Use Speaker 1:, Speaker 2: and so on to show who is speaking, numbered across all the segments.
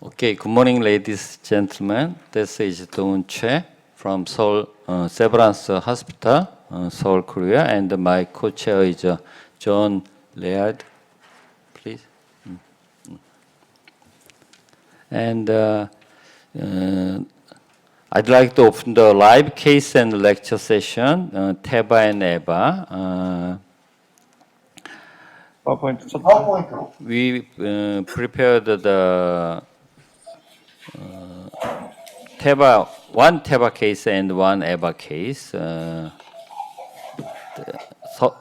Speaker 1: Okay, good morning, ladies and gentlemen. This is Do-Hyun Chae from Seoul Severance Hospital, Seoul, Korea, and my co-chair is Jeon, Laird, please. And I'd like to open the live case and lecture session, TEVAR and EVAR. We prepared the TEVAR, one TEVAR case and one EVAR case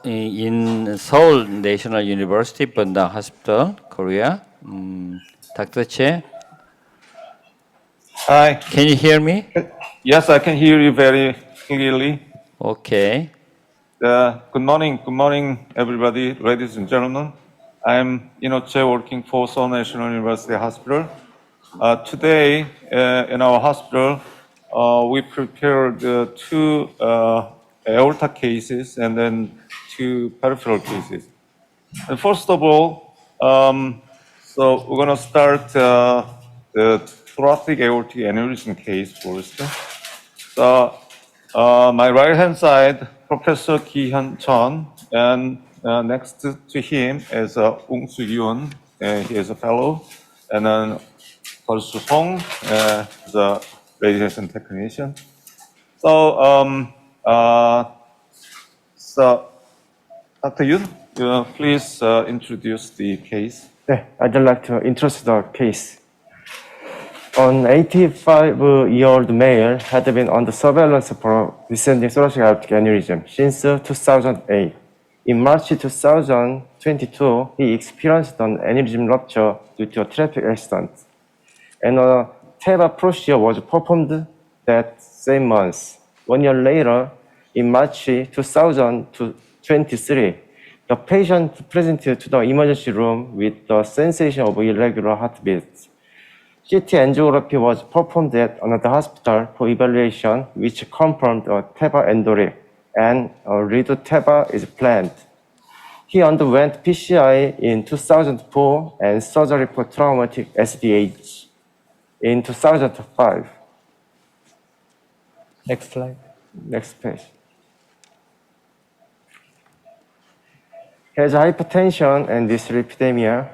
Speaker 1: in Seoul National University, Bundang Hospital, Korea. Dr. Chae,
Speaker 2: Hi.
Speaker 1: can you hear me?
Speaker 2: Yes, I can hear you very clearly.
Speaker 1: Okay.
Speaker 2: Good morning, everybody, ladies and gentlemen. I'm Choi, working for Seoul National University Hospital. Today, in our hospital, we prepared two aorta cases and then two peripheral cases. And first of all, so we're going to start the thoracic aortic aneurysm case first. So, my right-hand side, Professor Ki-Hyun Chun, and next to him is Woong-Su Yoon, he is a fellow, and then Garcia Seung, is a radiation technician. So, Dr. Yoon, please introduce the case.
Speaker 3: 네, I'd like to introduce the case. An 85-year-old male had been under surveillance for descending thoracic aortic aneurysm since 2008. In March 2022, he experienced an aneurysm rupture due to a traffic accident, and a TEVAR procedure was performed that same month. 1 year later, in March 2023, the patient presented to the emergency room with the sensation of irregular heartbeats. CT angiography was performed at another hospital for evaluation, which confirmed a TEVAR endoric, and a redo TEVAR is planned. He underwent PCI in 2004 and surgery for traumatic SDH in 2005. Next slide. Next page. He has hypertension and dyslipidemia.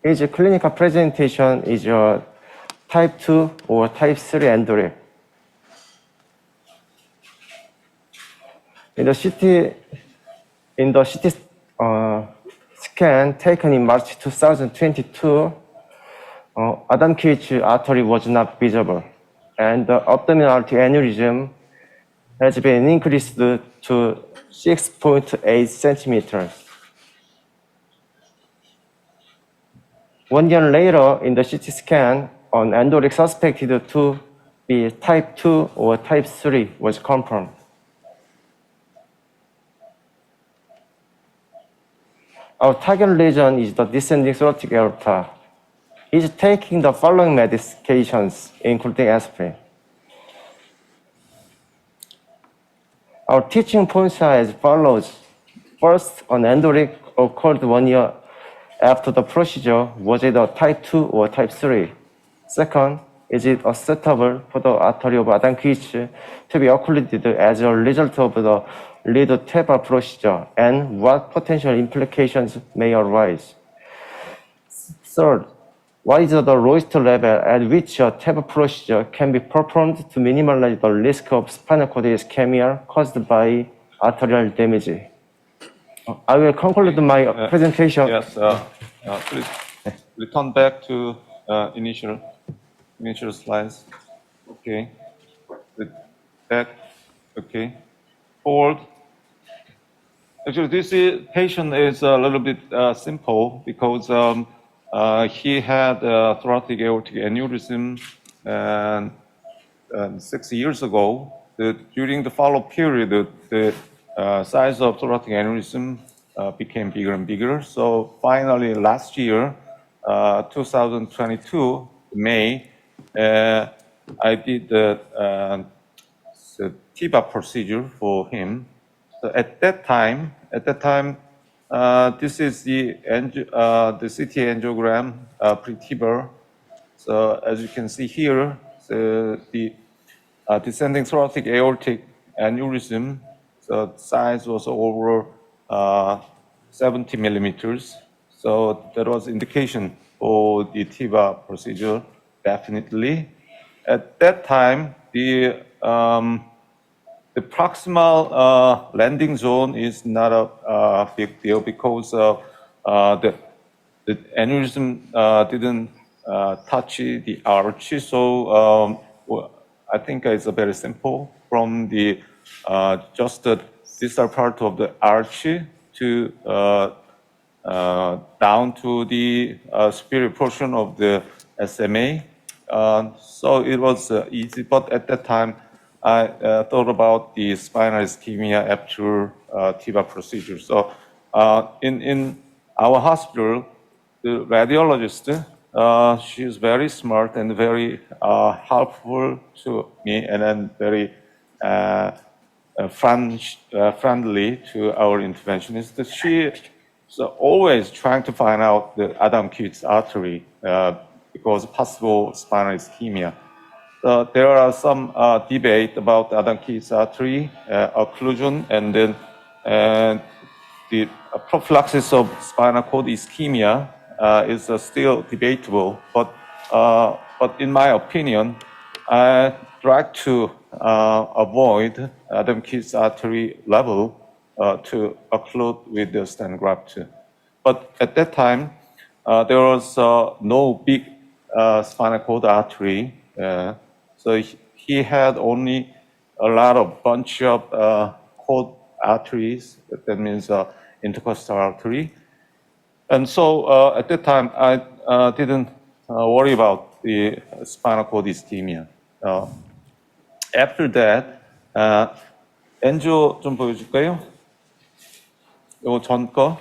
Speaker 3: His clinical presentation is a type 2 or type 3 endoric. In the CT scan taken in March 2022, Adamkiewicz artery was not visible, and the abdominal aneurysm has been increased to 6.8 centimeters. 1 year later, in the CT scan, an endoric suspected to be type 2 or type 3 was confirmed. Our target lesion is the descending thoracic aorta. He's taking the following medications, including aspirin. Our teaching points are as follows. First, an endoric occurred 1 year after the procedure. Was it a type 2 or type 3? Second, is it acceptable for the artery of Adamkiewicz to be occluded as a result of the redo TEVAR procedure, and what potential implications may arise? Third, what is the lowest level at which a TEVAR procedure can be performed to minimize the risk of spinal cord ischemia caused by arterial damage? I will conclude my presentation.
Speaker 2: Yes, please return back to initial slides. Okay. Back. Okay. Forward. Actually, this patient is a little bit simple because he had thoracic aortic aneurysm 6 years ago. During the follow-up period, the size of thoracic aneurysm became bigger and bigger. So finally, last year, 2022, May, I did the TEVAR procedure for him. So at that time, this is the CT angiogram pre-TEVAR, So as you can see here, the descending thoracic aortic aneurysm, the size was over 70 millimeters. So that was indication for the TEVAR procedure, definitely. At that time, the proximal landing zone is not a big deal because the aneurysm didn't touch the arch. So I think it's very simple from the just the distal part of the arch to down to the superior portion of the SMA. So it was easy, but at that time, I thought about the spinal ischemia after TEVAR procedure. So in our hospital, the radiologist, she is very smart and very helpful to me, and then very friendly to our interventionist. She is always trying to find out the Adam-Keats artery because possible spinal ischemia. There are some debate about Adam-Keats artery occlusion, and then the prophylaxis of spinal cord ischemia is still debatable. But in my opinion, I try to avoid Adam-Keats artery level to occlude with the stent graft. But at that time, there was no big spinal cord artery. So he had only a lot of bunch of cord arteries. That means intercostal artery. And so at that time, I didn't worry about the spinal cord ischemia. After that, 엔조 좀 보여줄까요? 요거 전 거.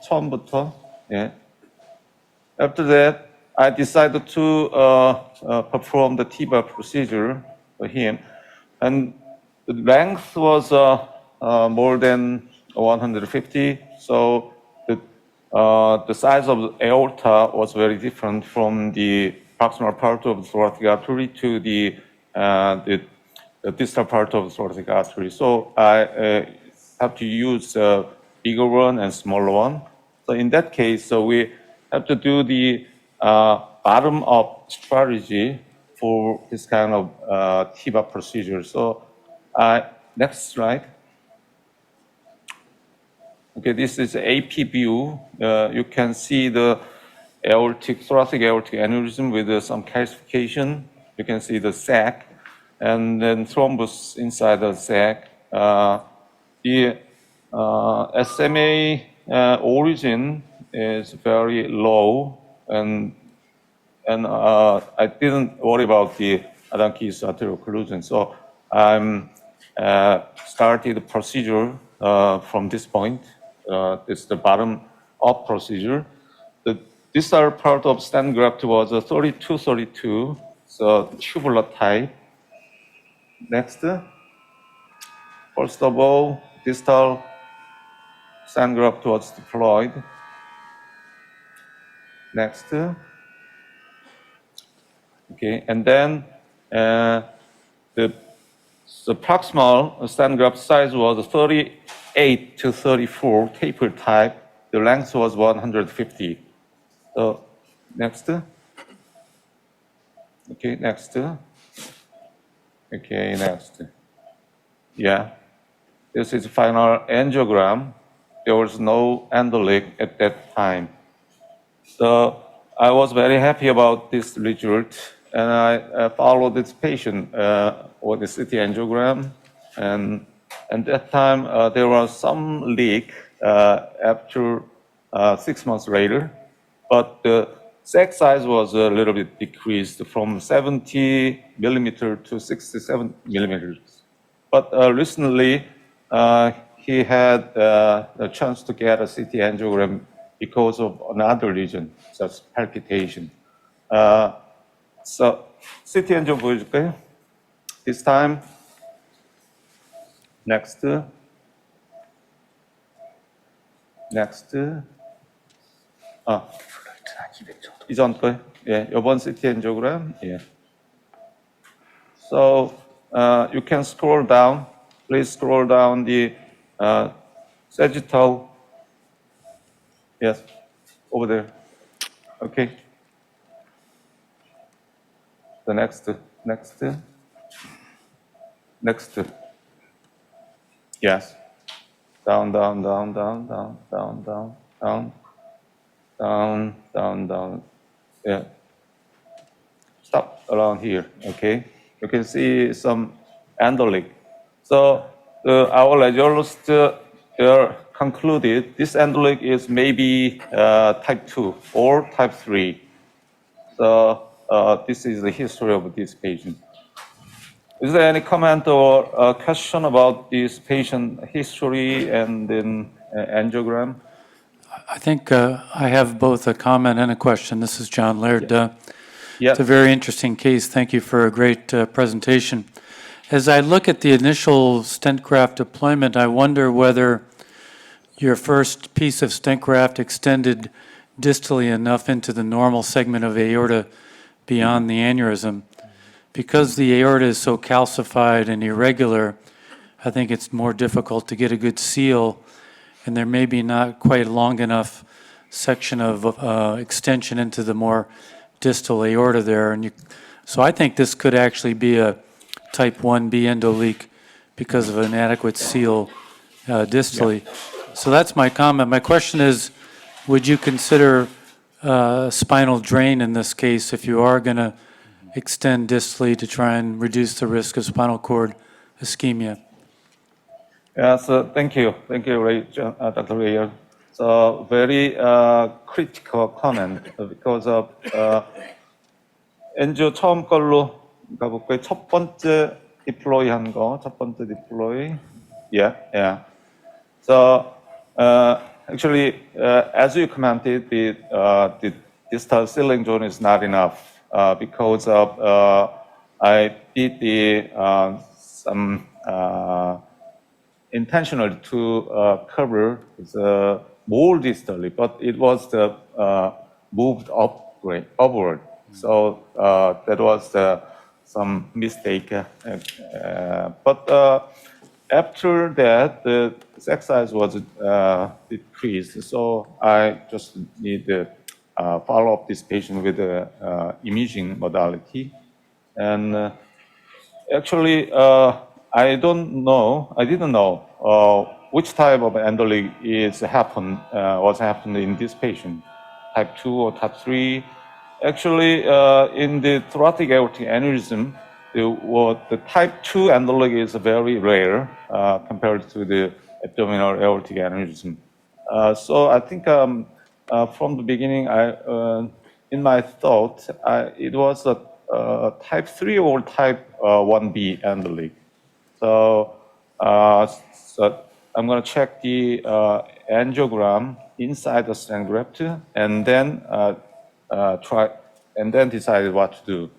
Speaker 2: 처음부터. 예. After that, I decided to perform the TEVAR procedure for him. And the length was more than 150. So the size of the aorta was very different from the proximal part of the thoracic artery to the distal part of the thoracic artery. So I have to use a bigger one and smaller one. So in that case, we have to do the bottom-up strategy for this kind of TEVAR procedure. So next slide. Okay, this is AP view. You can see the thoracic aortic aneurysm with some calcification. You can see the sac, and then thrombus inside the sac. The SMA origin is very low, and I didn't worry about the Adam-Keats arterial occlusion. So I started the procedure from this point. This is the bottom-up procedure. The distal part of stent graft was a 32-32, so tubular type. Next. First of all, distal stent graft was deployed. Next. Okay, and then the proximal stent graft size was 38 to 34 taper type. The length was 150. So next. Okay, next. Okay, next. Yeah, this is final angiogram. There was no endoleak at that time. So I was very happy about this result, and I followed this patient with the CT angiogram, and at that time there was some leak after 6 months later, but the sac size was a little bit decreased from 70 millimeter to 67 millimeters. But recently he had a chance to get a CT angiogram because of another lesion, such as palpitation. So CT angio 보여줄까요? This time. Next. Next. 이전 거요? 예, 이번 CT angiogram. 예. So you can scroll down. Please scroll down the sagittal. Yes, over there. Okay. The next. Yes. Down. Yeah. Stop around here. Okay. You can see some endolic. So our radiologist concluded this endolic is maybe type 2 or type 3. So this is the history of this patient. Is there any comment or question about this patient history and then angiogram?
Speaker 4: I think I have both a comment and a question. This is John Laird.
Speaker 2: Yes.
Speaker 4: It's a very interesting case. Thank you for a great presentation. As I look at the initial stent graft deployment, I wonder whether your first piece of stent graft extended distally enough into the normal segment of aorta beyond the aneurysm. Because the aorta is so calcified and irregular, I think it's more difficult to get a good seal, and there may be not quite long enough section of extension into the more distal aorta there. So I think this could actually be a type 1B endoleak because of an adequate seal distally. So that's my comment. My question is, would you consider spinal drain in this case if you are going to extend distally to try and reduce the risk of spinal cord ischemia?
Speaker 2: So thank you, Dr. Laird. So very critical comment because of 엔지오 처음 걸로 가볼까요? 첫 번째 deploy 한 거, 첫 번째 deploy. Yeah. So actually, as you commented, the distal sealing zone is not enough because of I did some intentionally to cover the more distally, but it was moved upward. So that was some mistake. But after that, the sac size was decreased. So I just need to follow up this patient with the imaging modality. And actually, I didn't know which type of endoleak was happened in this patient, type 2 or type 3. Actually, in the thoracic aortic aneurysm, the type 2 endoleak is very rare compared to the abdominal aortic aneurysm. So I think from the beginning, in my thought, it was a type 3 or type 1B endoleak. So I'm going to check the angiogram inside the stent graft and then decide what to do.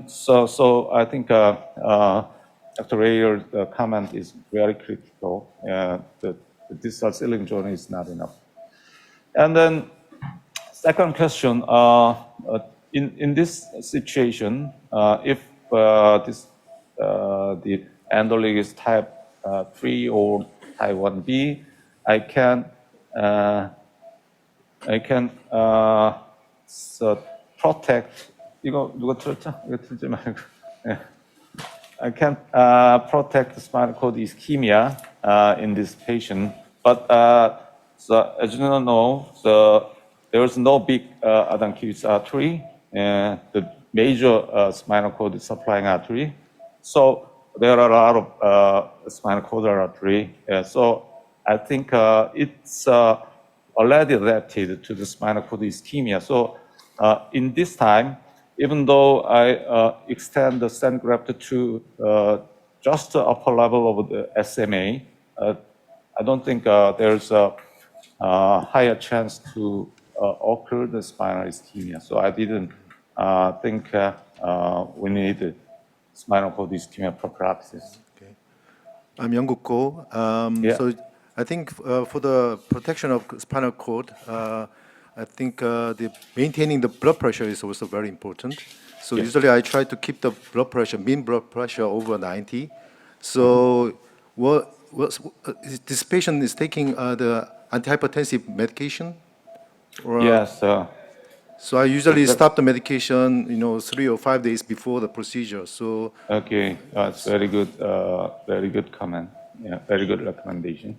Speaker 2: So I think Dr. Rayer's comment is very critical. The distal sealing zone is not enough. And then second question, in this situation, if the endoleak is type 3 or type 1B, I can protect. 이거 누가 틀었죠? 이거 틀지 말고. I can protect the spinal cord ischemia in this patient, but so as you know, there is no big Achilles artery, the major spinal cord supplying artery. So there are a lot of spinal cord artery. So I think it's already adapted to the spinal cord ischemia. So in this time, even though I extend the stent graft to just the upper level of the SMA, I don't think there's a higher chance to occur the spinal ischemia. So I didn't think we need spinal cord ischemia prophylaxis.
Speaker 5: Okay. I'm Young-Guk.
Speaker 2: Yeah.
Speaker 5: So I think for the protection of spinal cord, I think maintaining the blood pressure is also very important. So
Speaker 2: Yes.
Speaker 5: usually I try to keep the blood pressure, mean blood pressure over 90. So this patient is taking the antihypertensive medication? Or,
Speaker 2: Yes.
Speaker 5: So I usually
Speaker 2: that-
Speaker 5: stop the medication, 3 or 5 days before the procedure. So
Speaker 2: Okay. That's very good. Very good comment. Yeah. Very good recommendation.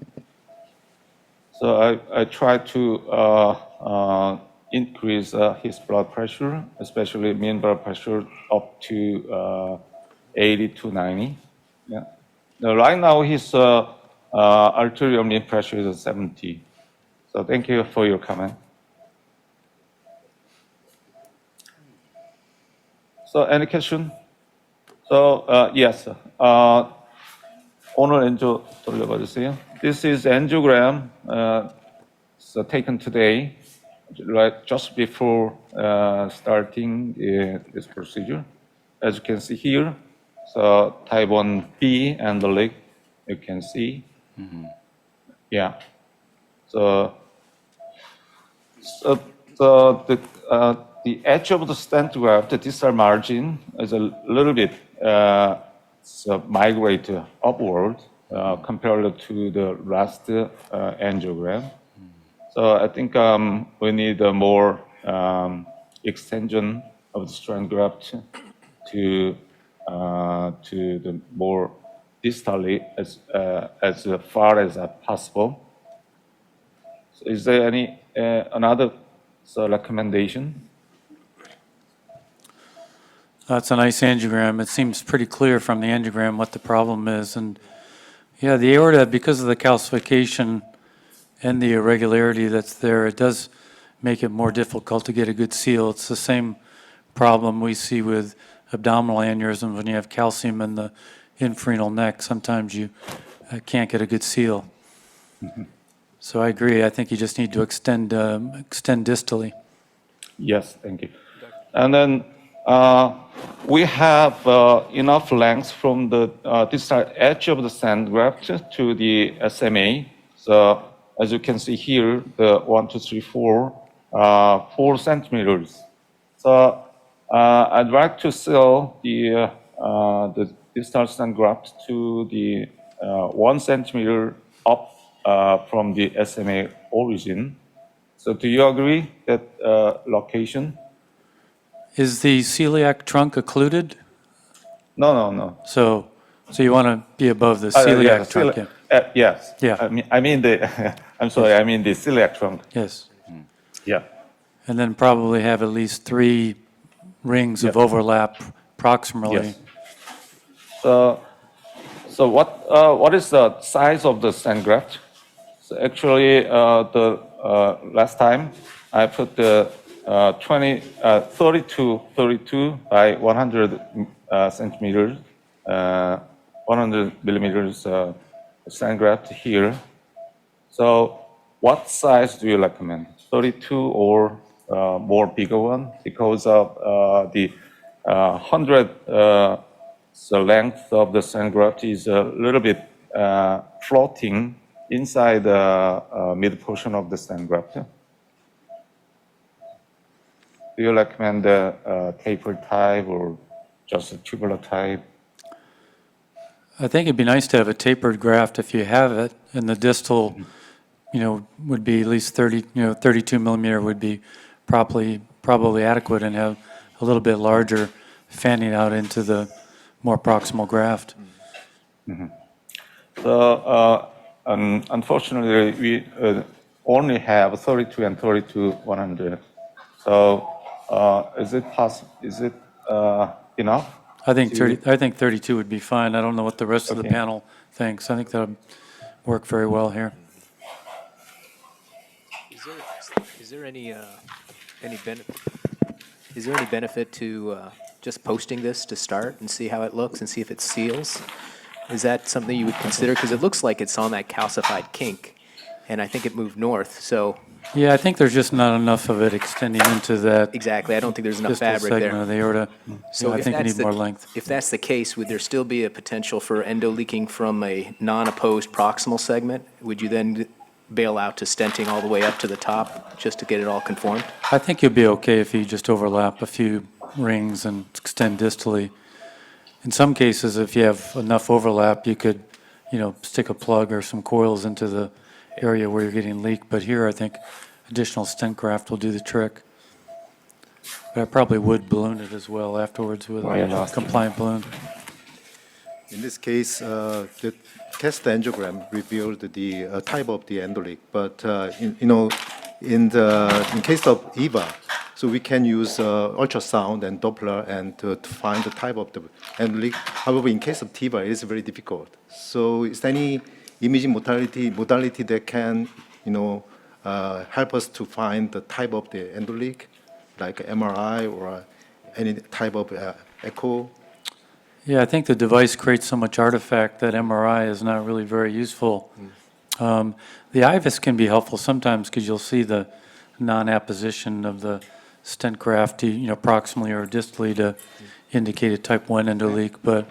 Speaker 2: So I try to increase his blood pressure, especially mean blood pressure up to 80 to 90. Yeah. Now, right now, his arterial mean pressure is 70. So thank you for your comment. So any question? So yes. 오늘 엔조 돌려봐 주세요. This is angiogram so taken today, right just before starting this procedure. As you can see here, so type 1B and the leg, you can see. Yeah. So the edge of the stent graft, the distal margin, is a little bit migrate upward compared to the last angiogram. So I think we need a more extension of the stent graft to the more distally as far as possible. So is there any another recommendation?
Speaker 4: That's a nice angiogram. It seems pretty clear from the angiogram what the problem is. And yeah, the aorta, because of the calcification and the irregularity that's there, it does make it more difficult to get a good seal. It's the same problem we see with abdominal aneurysms when you have calcium in the infrarenal neck. Sometimes you can't get a good seal. So I agree. I think you just need to extend distally.
Speaker 2: Yes, thank you. And then we have enough length from the distal edge of the stent graft to the SMA. So as you can see here, the 1, 2, 3, 4, 4 centimeters. So I'd like to seal the distal stent graft to the 1 centimeter up from the SMA origin. So do you agree that location?
Speaker 4: Is the celiac trunk occluded?
Speaker 2: No.
Speaker 4: So you want to be above the celiac trunk? Yeah.
Speaker 2: Yes.
Speaker 4: Yeah.
Speaker 2: I mean the. I'm sorry. I mean the celiac trunk.
Speaker 4: Yes.
Speaker 2: Yeah.
Speaker 4: And then probably have at least 3 rings of overlap proximally.
Speaker 2: Yes. So what is the size of the stent graft? So actually, the last time I put the 32 by 100 centimeters, 100 millimeters stent graft here. So what size do you recommend? 32 or more bigger one? Because of the 100 the length of the stent graft is a little bit floating inside the mid portion of the stent graft. Do you recommend the taper type or just a tubular type?
Speaker 4: I think it'd be nice to have a tapered graft if you have it, and the distal, would be at least 32 millimeter would be probably adequate, and have a little bit larger fanning out into the more proximal graft.
Speaker 2: Mm-hmm. So unfortunately, we only have 32 and 32 100. So is it possible? Is it enough?
Speaker 4: I think 32 would be fine. I don't know what the rest of the panel thinks. I think that would work very well here.
Speaker 6: Is there any benefit to just posting this to start and see how it looks and see if it seals? Is that something you would consider? Because it looks like it's on that calcified kink, and I think it moved north. So
Speaker 4: yeah, I think there's just not enough of it extending into that.
Speaker 6: Exactly, I don't think there's enough
Speaker 4: distal
Speaker 6: fabric
Speaker 4: segment
Speaker 6: there.
Speaker 4: of the aorta.
Speaker 6: So
Speaker 4: I
Speaker 6: if
Speaker 4: think we
Speaker 6: that's
Speaker 4: need more length.
Speaker 6: If that's the case, would there still be a potential for endo leaking from a non-opposed proximal segment? Would you then bail out to stenting all the way up to the top just to get it all conformed?
Speaker 4: I think you'll be okay if you just overlap a few rings and extend distally. In some cases, if you have enough overlap, you could, stick a plug or some coils into the area where you're getting leak. But here, I think additional stent graft will do the trick. But I probably would balloon it as well afterwards with a compliant balloon.
Speaker 5: In this case, the test angiogram revealed the type of the endoleak, but in case of EVAR, so we can use ultrasound and Doppler and to find the type of the endoleak. However, in case of TEVAR, it is very difficult. So, is there any imaging modality that can help us to find the type of the endoleak, like MRI or any type of echo?
Speaker 4: Yeah, I think the device creates so much artifact that MRI is not really very useful. The IVUS can be helpful sometimes because you'll see the non-apposition of the stent graft, proximally or distally to indicate a type 1 endoleak, but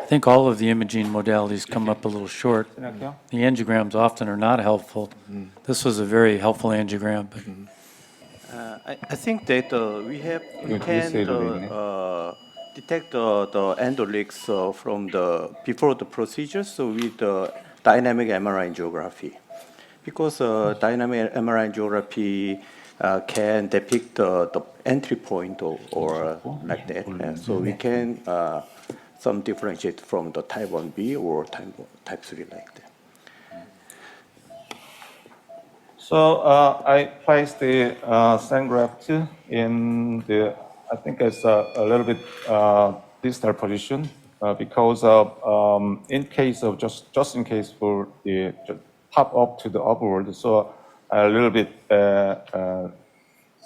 Speaker 4: I think all of the imaging modalities come up a little short. The angiograms often are not helpful. This was a very helpful angiogram. But
Speaker 7: I think that we can detect the endoleaks from before the procedure, so with dynamic MRI angiography, because dynamic MRI angiography can depict the entry point or like that, and so we can some differentiate from the type 1B or type 3 like that.
Speaker 2: So I placed the stent graft in the, I think it's a little bit distal position because of in case of just in case for the pop up to the upward, so a little bit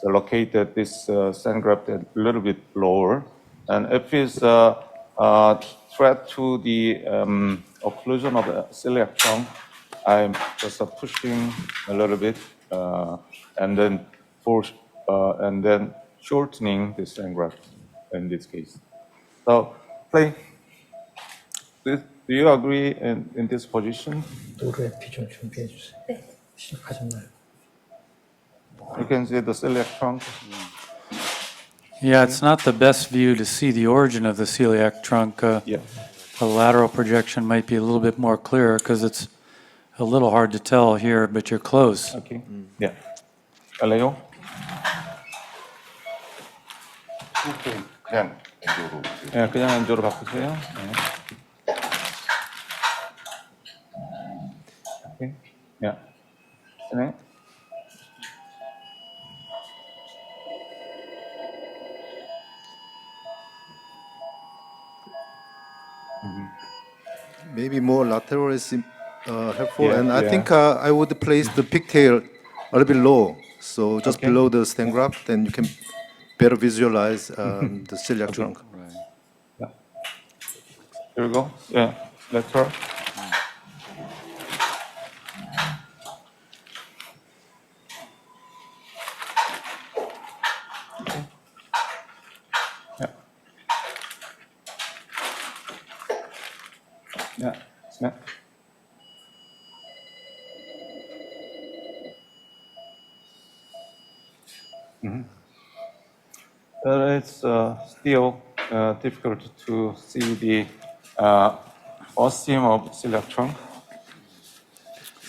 Speaker 2: located this stent graft a little bit lower, and if it's threat to the occlusion of the celiac trunk, I'm just pushing a little bit and then shortening the stent graft in this case. So, play. Do you agree in this position?
Speaker 8: 노래 비전 준비해 주세요. 네. 시작하셨나요?
Speaker 2: You can see the celiac trunk.
Speaker 4: yeah, it's not the best view to see the origin of the celiac trunk.
Speaker 2: Yeah.
Speaker 4: A lateral projection might be a little bit more clear because it's a little hard to tell here, but you're close.
Speaker 2: Okay. Yeah. Leo?
Speaker 9: 그냥 엔도로.
Speaker 2: 네, 그냥 엔조로 바꾸세요. 네. Okay. Yeah. 네.
Speaker 5: Maybe more lateral is helpful,
Speaker 2: Yeah,
Speaker 5: and I
Speaker 2: yeah.
Speaker 5: think I would place the pigtail a little bit low, so just
Speaker 2: Okay.
Speaker 5: below the stent graft, then you can better visualize the celiac trunk.
Speaker 2: Yeah. Here we go. Yeah. Lateral. Okay. Yeah. Yeah. Yeah. It's still difficult to see the ostium of celiac trunk.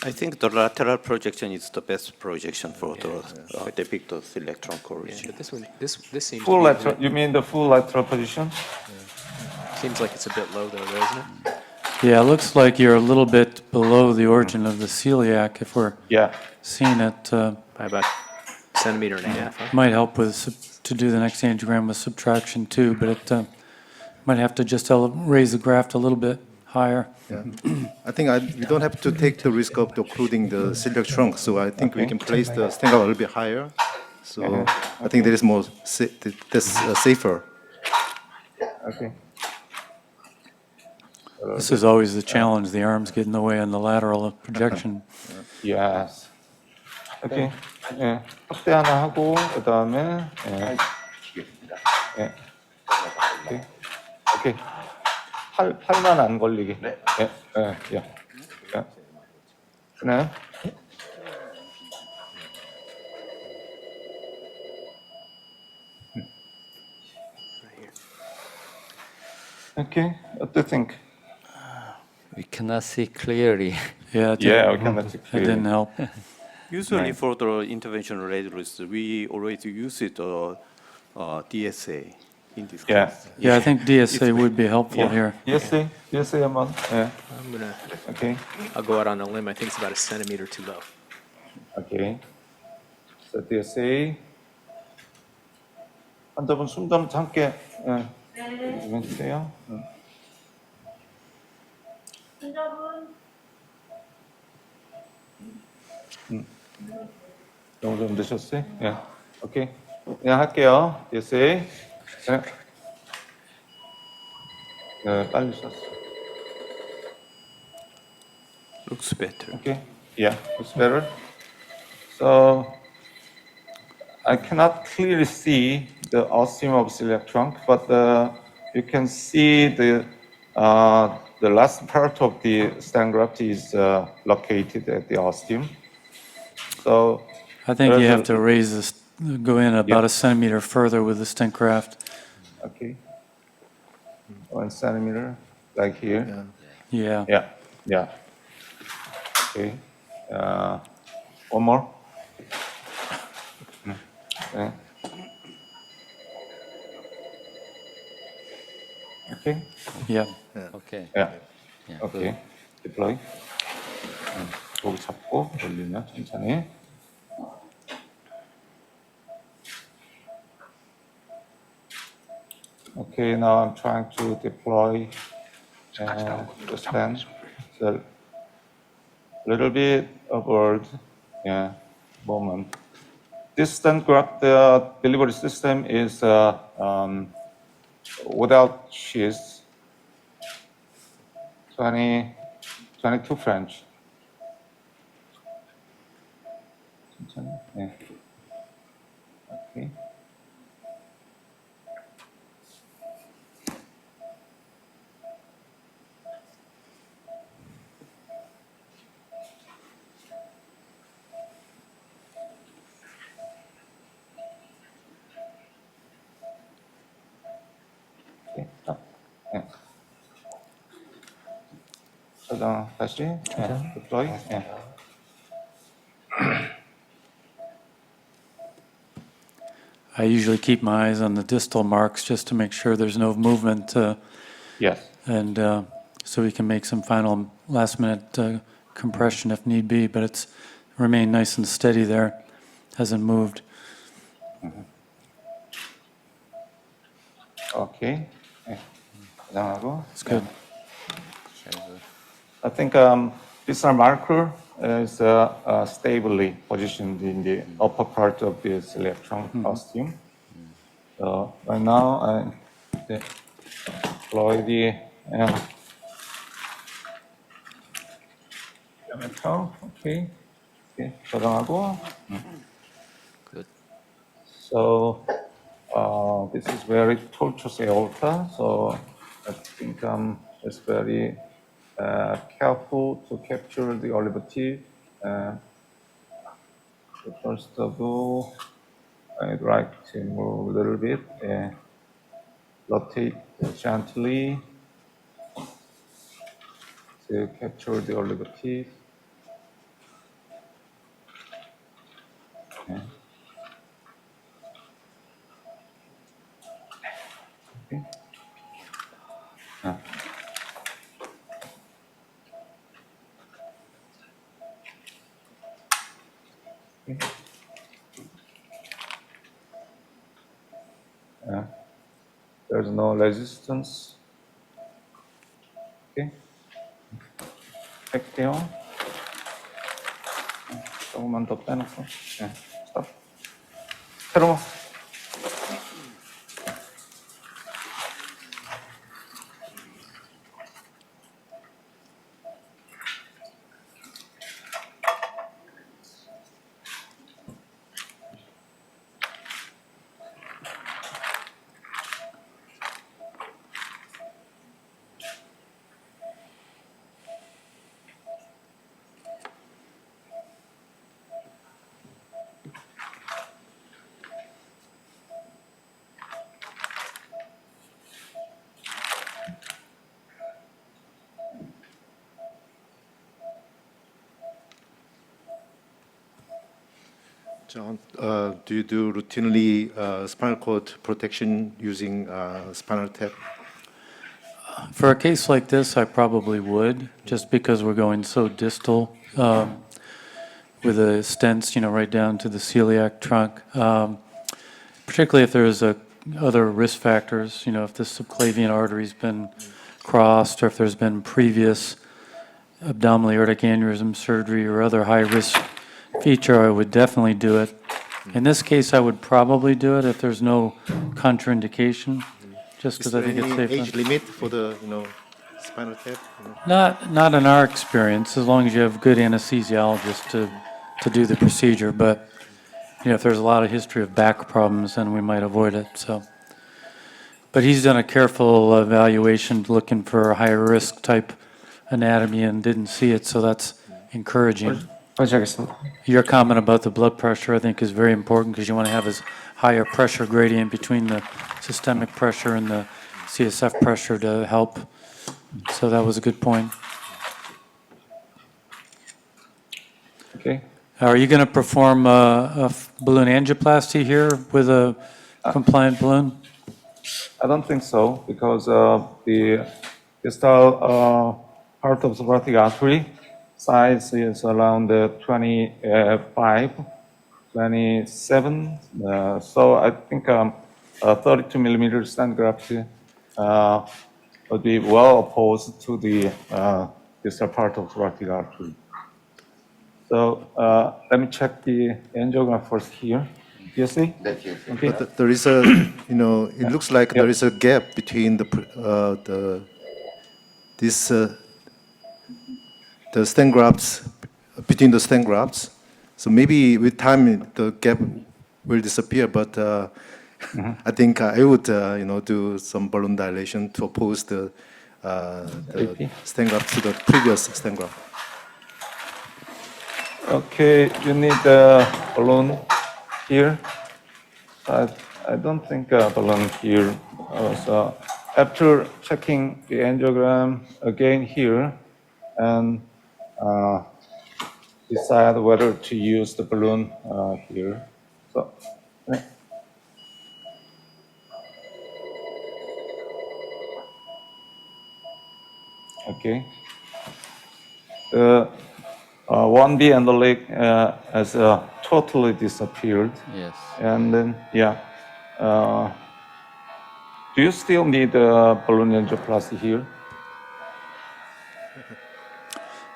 Speaker 7: I think the lateral projection is the best projection for the depict the celiac trunk
Speaker 6: Yeah,
Speaker 7: origin.
Speaker 6: but this seems
Speaker 2: Full
Speaker 6: to be,
Speaker 2: lateral. You mean the full lateral position?
Speaker 6: seems like it's a bit low though, isn't it?
Speaker 4: Yeah, it looks like you're a little bit below the origin of the celiac if we're
Speaker 2: Yeah.
Speaker 4: seeing it.
Speaker 6: By about a centimeter and a half. Huh?
Speaker 4: Might help with to do the next angiogram with subtraction too, but it might have to just raise the graft a little bit higher.
Speaker 5: Yeah. I think we don't have to take the risk of occluding the celiac trunk, so I think we can place the stent graft a little bit higher. So I think that is more safer.
Speaker 2: Okay.
Speaker 4: This is always the challenge. The arms get in the way on the lateral projection.
Speaker 2: Yes. 오케이. 예. 확대 하나 하고 그다음에 예. 예. 오케이. 오케이. 팔만 안 걸리게. 네. 예. 예. 예. 예. 네. Okay, what do you think?
Speaker 1: We cannot see clearly.
Speaker 4: Yeah,
Speaker 2: Yeah, we cannot see
Speaker 4: it
Speaker 2: clearly.
Speaker 4: didn't help.
Speaker 7: Usually
Speaker 2: Right.
Speaker 7: for the interventional radiologists, we always use it DSA in this
Speaker 2: Yeah.
Speaker 7: case.
Speaker 4: Yeah, I think DSA would be helpful
Speaker 2: Yeah.
Speaker 4: here.
Speaker 2: DSA 한번. Yeah. Okay.
Speaker 6: I'll go out on a limb. I think it's about a centimeter too low.
Speaker 2: Okay. So DSA. 환자분 숨 좀 참게 좀 해주세요. 너무 좀 늦었어요? 예. 오케이. 그냥 할게요. DSA. 네. 네, 빨리 썼어.
Speaker 7: Looks better.
Speaker 2: Okay. Yeah, it's better. So I cannot clearly see the ostium of celiac trunk, but you can see the last part of the stent graft is located at the ostium. So
Speaker 4: I think you
Speaker 2: there's
Speaker 4: have to raise this, go in about a centimeter further with the stent graft.
Speaker 2: Okay. 1 centimeter, like here.
Speaker 4: Yeah.
Speaker 2: Yeah. Okay. One more. Yeah. Okay.
Speaker 4: Yeah.
Speaker 1: Okay.
Speaker 2: Yeah.
Speaker 1: Yeah,
Speaker 2: Okay. Deploy. 여기 잡고 올리면 천천히. Okay, now I'm trying to deploy the stent. So little bit upward. Yeah. Moment. This stent graft delivery system is without sheaths. 22 French. Yeah. Okay. Okay. Stop. Yeah. 저장 다시. Yeah. Deploy. Yeah.
Speaker 4: I usually keep my eyes on the distal marks just to make sure there's no movement,
Speaker 2: Yes.
Speaker 4: and so we can make some final last-minute compression if need be. But it's remained nice and steady there, hasn't moved.
Speaker 2: Okay. 네. 저장하고.
Speaker 4: It's good.
Speaker 2: I think this marker is stably positioned in the upper part of this electron ostium. So right now I deploy the metal. Okay. Okay. 저장하고.
Speaker 1: Good.
Speaker 2: So this is very tortuous aorta. So I think it's very careful to capture the olivative. So first of all, I'd like to move a little bit, rotate gently to capture the olivative. Okay. Okay. There's no resistance. Okay. 할게요. 조금만 더 빼놓고. 네. 스톱. 새로.
Speaker 5: John, do you do routinely spinal cord protection using spinal tap?
Speaker 4: For a case like this, I probably would, just because we're going so distal with the stents, right down to the celiac trunk. Particularly if there's other risk factors, if the subclavian artery's been crossed, or if there's been previous abdominal aortic aneurysm surgery or other high-risk feature, I would definitely do it. In this case, I would probably do it if there's no contraindication, just because I think it's
Speaker 5: Is there
Speaker 4: safer.
Speaker 5: any age limit for the spinal tap?
Speaker 4: Not in our experience, as long as you have good anesthesiologist to do the procedure. But if there's a lot of history of back problems, then we might avoid it. So, but he's done a careful evaluation, looking for a higher risk type anatomy, and didn't see it. So that's encouraging.
Speaker 3: 하겠습니다.
Speaker 4: Your comment about the blood pressure, I think, is very important because you want to have as higher pressure gradient between the systemic pressure and the CSF pressure to help. So that was a good point.
Speaker 2: Okay.
Speaker 4: Are you going to perform a balloon angioplasty here with a compliant balloon?
Speaker 2: I don't think so, because the distal part of the thoracic artery size is around 25, 27. So I think 32 millimeter stent graft would be well opposed to the distal part of thoracic artery. So let me check the angiogram first here. You see? Okay.
Speaker 5: But there is a, it looks like there is a gap between the stent grafts, between the stent grafts. So maybe with time the gap will disappear. But I think I would, do some balloon dilation to oppose the stent graft to the previous stent graft.
Speaker 2: Okay, you need a balloon here. I don't think a balloon here. So after checking the angiogram again here and decide whether to use the balloon here. So, okay. 1B and the leg has totally disappeared.
Speaker 1: Yes.
Speaker 2: And then, do you still need a balloon angioplasty here?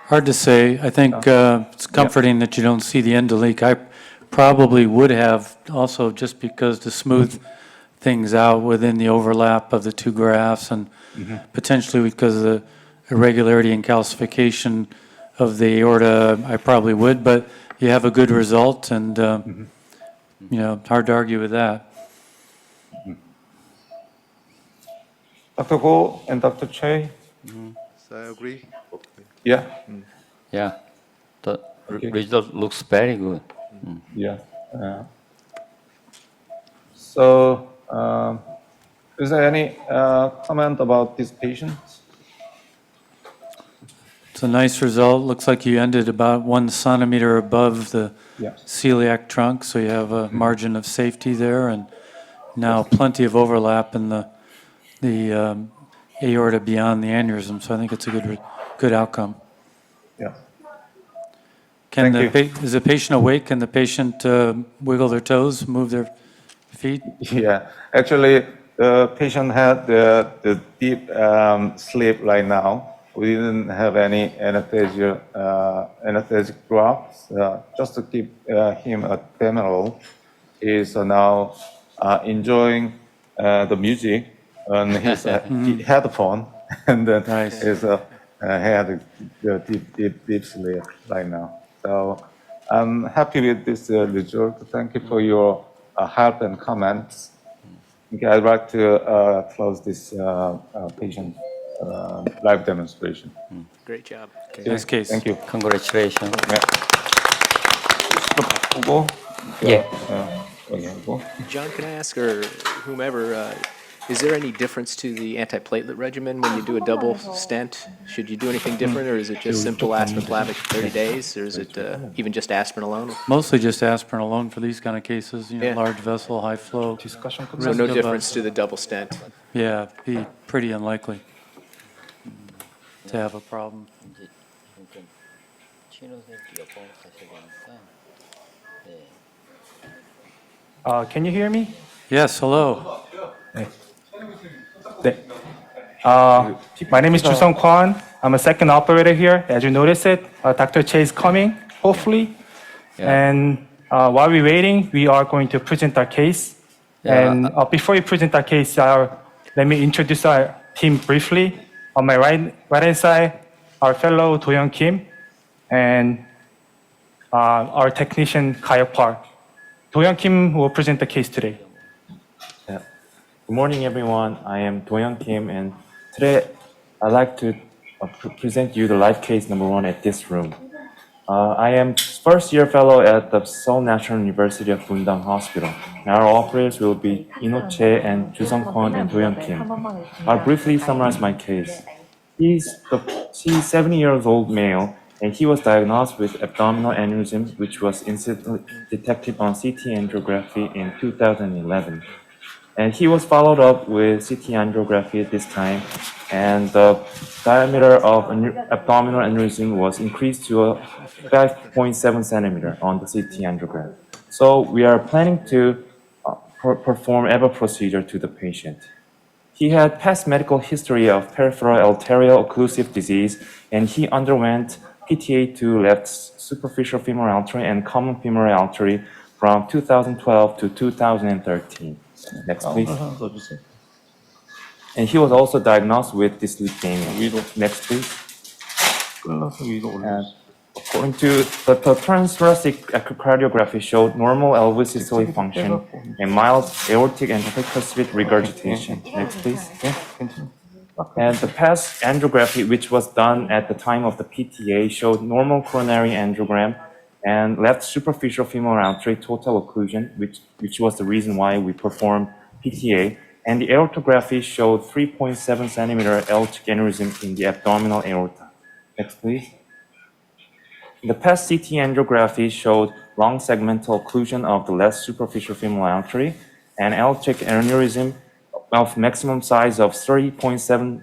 Speaker 4: Hard to say. I think it's comforting that you don't see the endoleak. I probably would have also, just because to smooth things out within the overlap of the two grafts, and potentially because of the irregularity and calcification of the aorta, I probably would. But you have a good result, and hard to argue with that.
Speaker 2: Dr. Go and Dr. Choi?
Speaker 5: So I agree.
Speaker 2: Yeah.
Speaker 1: Yeah. The
Speaker 2: Okay.
Speaker 1: result looks very good.
Speaker 2: Yeah. So, is there any comment about this patient?
Speaker 4: It's a nice result. Looks like you ended about 1 centimeter above the celiac trunk, so you have a margin of safety there, and now plenty of overlap in the aorta beyond the aneurysm. So I think it's a good outcome.
Speaker 2: Yeah.
Speaker 4: Can
Speaker 2: Thank
Speaker 4: is the patient awake? Can the patient wiggle their toes, move their feet?
Speaker 2: Yeah. Actually, the patient had the deep sleep right now. We didn't have any anesthetic drops. Just to keep him at Panelist. He's now enjoying the music on his headphone, and then he's had the deep sleep right now. So I'm happy with this result. Thank you for your help and comments. Okay, I'd like to close this patient live demonstration.
Speaker 6: Great job.
Speaker 4: Nice case.
Speaker 2: Thank you.
Speaker 1: Congratulations.
Speaker 2: 바꾸고
Speaker 1: 예.
Speaker 2: 여기 하고.
Speaker 6: John, can I ask, or whomever, Is there any difference to the antiplatelet regimen when you do a double stent? Should you do anything different, or is it just simple aspirin flavic for 30 days, or is it even just aspirin alone?
Speaker 4: Mostly just aspirin alone for these kind of cases,
Speaker 6: Yeah.
Speaker 4: large vessel, high flow.
Speaker 6: So no difference to the double stent?
Speaker 4: Yeah, be pretty unlikely to have a problem.
Speaker 1: 이제 잠깐 치료센터 옆방으로 가셔야 되니까. 네.
Speaker 9: Can you hear me?
Speaker 4: Yes, hello.
Speaker 9: My name is Jujo Kwon. I'm a second operator here. As you notice it, Dr. Chae is coming, hopefully. And while we're waiting, we are going to present our case. And before we present our case, let me introduce our team briefly. On my right-hand side, our fellow Do-Hyun Kim and our technician Ki-Hyun Park. Do-Hyun Kim will present the case today.
Speaker 10: Good morning, everyone. I am Do-Hyun Kim, and today I'd like to present you the life case number 1 at this room. I am first-year fellow at the Seoul National University of Bundang Hospital. Our operators will be Chae and Kwang-Hun and Do-Hyun Kim. I'll briefly summarize my case. He's 70-year-old male, and he was diagnosed with abdominal aneurysm, which was incidentally detected on CT angiography in 2011. And he was followed up with CT angiography at this time, and the diameter of abdominal aneurysm was increased to 5.7 centimeter on the CT angiogram. So we are planning to perform EVAR procedure to the patient. He had past medical history of peripheral arterial occlusive disease, and he underwent PTA to left superficial femoral artery and common femoral artery from 2012 to 2013. Next, please. And he was also diagnosed with dyslipidemia. Next, please. According to the transthoracic echocardiography showed normal LV systolic function and mild aortic and tricuspid regurgitation. Next, please. And the past angiography, which was done at the time of the PTA, showed normal coronary angiogram and left superficial femoral artery total occlusion, which was the reason why we performed PTA. And the aortography showed 3.7 centimeter aortic aneurysm in the abdominal aorta. Next, please. The past CT angiography showed long segmental occlusion of the left superficial femoral artery and aortic aneurysm of maximum size of 37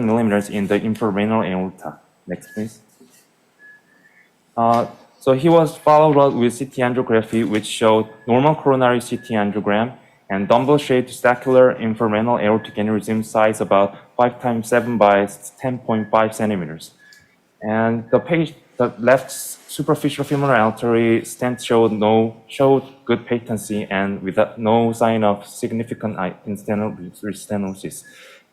Speaker 10: millimeters in the infrarenal aorta. Next, please. So he was followed up with CT angiography, which showed normal coronary CT angiogram and dumbbell-shaped saccular infrarenal aortic aneurysm size about 5 times 7 by 10.5 centimeters. And the left superficial femoral artery stent showed good patency and without no sign of significant stenosis,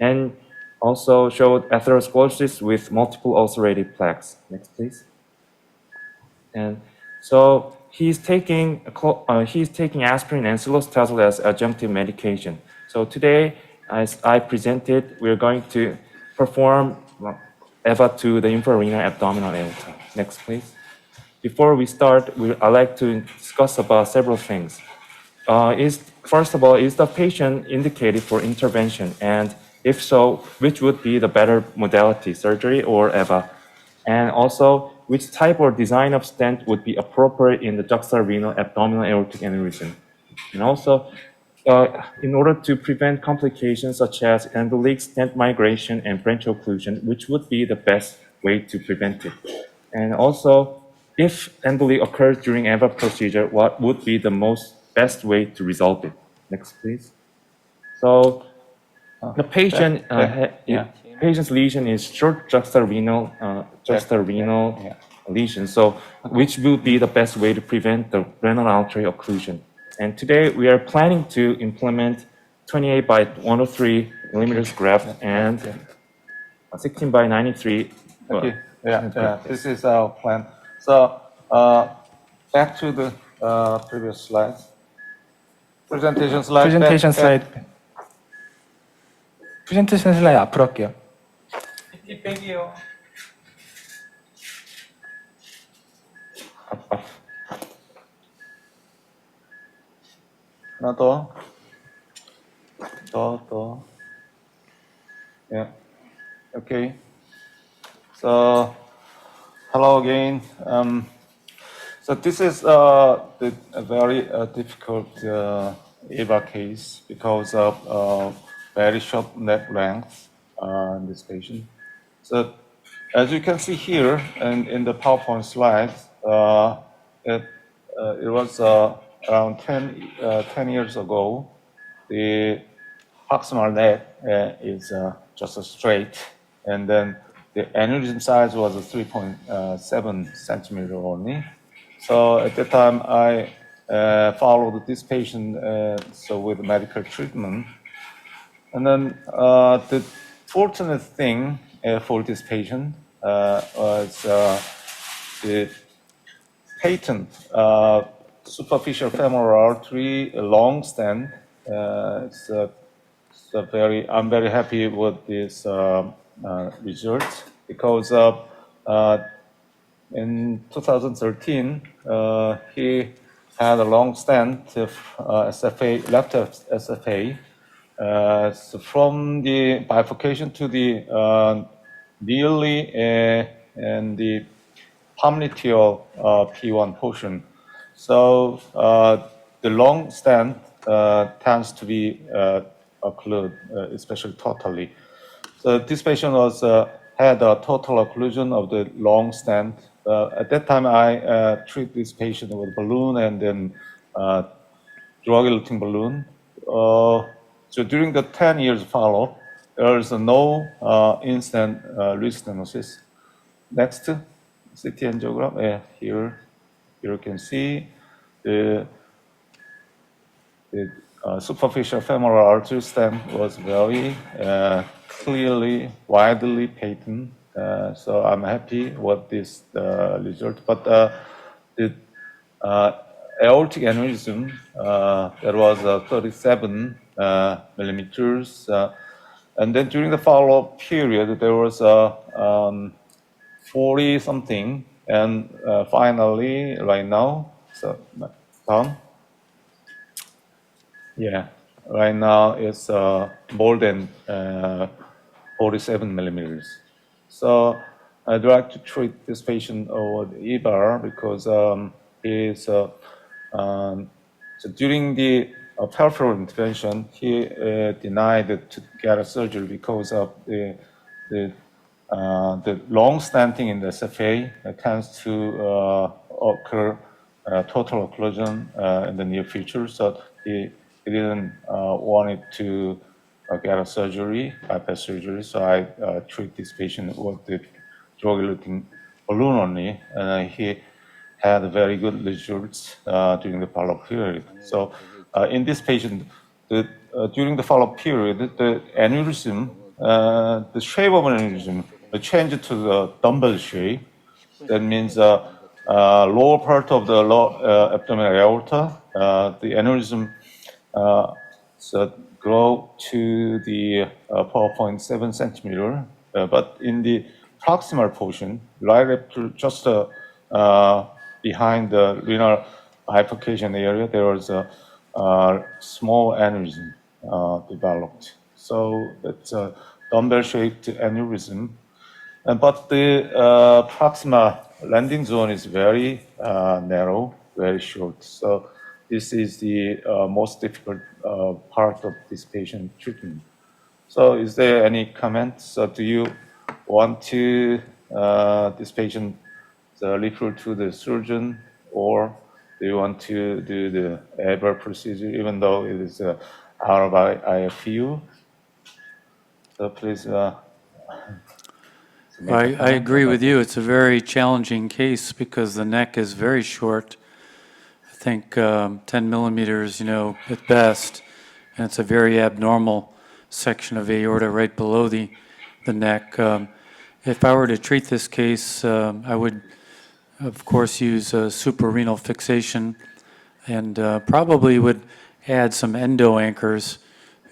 Speaker 10: and also showed atherosclerosis with multiple ulcerated plaques. Next, please. And so he's taking aspirin and cilostazol as adjunctive medication. So today, as I presented, we're going to perform EVAR to the infrarenal abdominal aorta. Next, please. Before we start, I'd like to discuss about several things. First of all, is the patient indicated for intervention? And if so, which would be the better modality, surgery or EVAR? And also, which type or design of stent would be appropriate in the juxtarenal abdominal aortic aneurysm? And also, in order to prevent complications such as embolic stent migration and branch occlusion, which would be the best way to prevent it? And also, if emboli occurs during EVAR procedure, what would be the best way to resolve it? Next, please. So, the patient's lesion is short juxtarenal lesion. So, which will be the best way to prevent the renal artery occlusion? And today we are planning to implement 28 by 103 millimeters graft and 16 by 93.
Speaker 2: This is our plan. So back to the previous slides. Presentation slide.
Speaker 9: 프레젠테이션 슬라이드 앞으로 할게요.
Speaker 2: 하나 더. Yeah. Okay. So, hello again. So this is a very difficult EVAR case because of very short neck length in this patient. So as you can see here in the PowerPoint slides, it was around 10 years ago. The proximal neck is just straight, and then the aneurysm size was 3.7 centimeter only. So at that time, I followed this patient so with medical treatment. And then the fortunate thing for this patient was the patent superficial femoral artery long stent. I'm very happy with this result because in 2013 he had a long stent of SFA, left SFA. So from the bifurcation to the nearly and the palmatial P1 portion. So the long stent tends to be occlude, especially totally. So this patient was had a total occlusion of the long stent. At that time, I treat this patient with balloon and then drug-eluting balloon. So during the 10 years follow-up, there is no instant restenosis. Next, CT angiogram. Here you can see the superficial femoral artery stem was very clearly, widely patent. So I'm happy with this result. But the aortic aneurysm, that was 37 millimeters. And then during the follow-up period, there was 40 something. And finally, right now, so done. Yeah, right now it's more than 47 millimeters. So I'd like to treat this patient with EVAR because he's so during the peripheral intervention, he denied to get a surgery because of the long stenting in the SFA tends to occur total occlusion in the near future. So he didn't want it to get a surgery, bypass surgery. So I treat this patient with the drug-eluting balloon only, and he had very good results during the follow-up period. So in this patient, during the follow-up period, the aneurysm, the shape of an aneurysm changed to the dumbbell shape. That means lower part of the abdominal aorta, the aneurysm grow to the 4.7 centimeter. But in the proximal portion, right after just behind the renal bifurcation area, there was a small aneurysm developed. So it's a dumbbell-shaped aneurysm. But the proximal landing zone is very narrow, very short. So this is the most difficult part of this patient treatment. So is there any comments? So do you want to this patient refer to the surgeon, or do you want to do the EVAR procedure, even though it is out of IFU? So please.
Speaker 4: I agree with you. It's a very challenging case because the neck is very short. I think 10 millimeters, at best, and it's a very abnormal section of aorta right below the neck. If I were to treat this case, I would, of course, use suprarenal fixation and probably would add some endo anchors,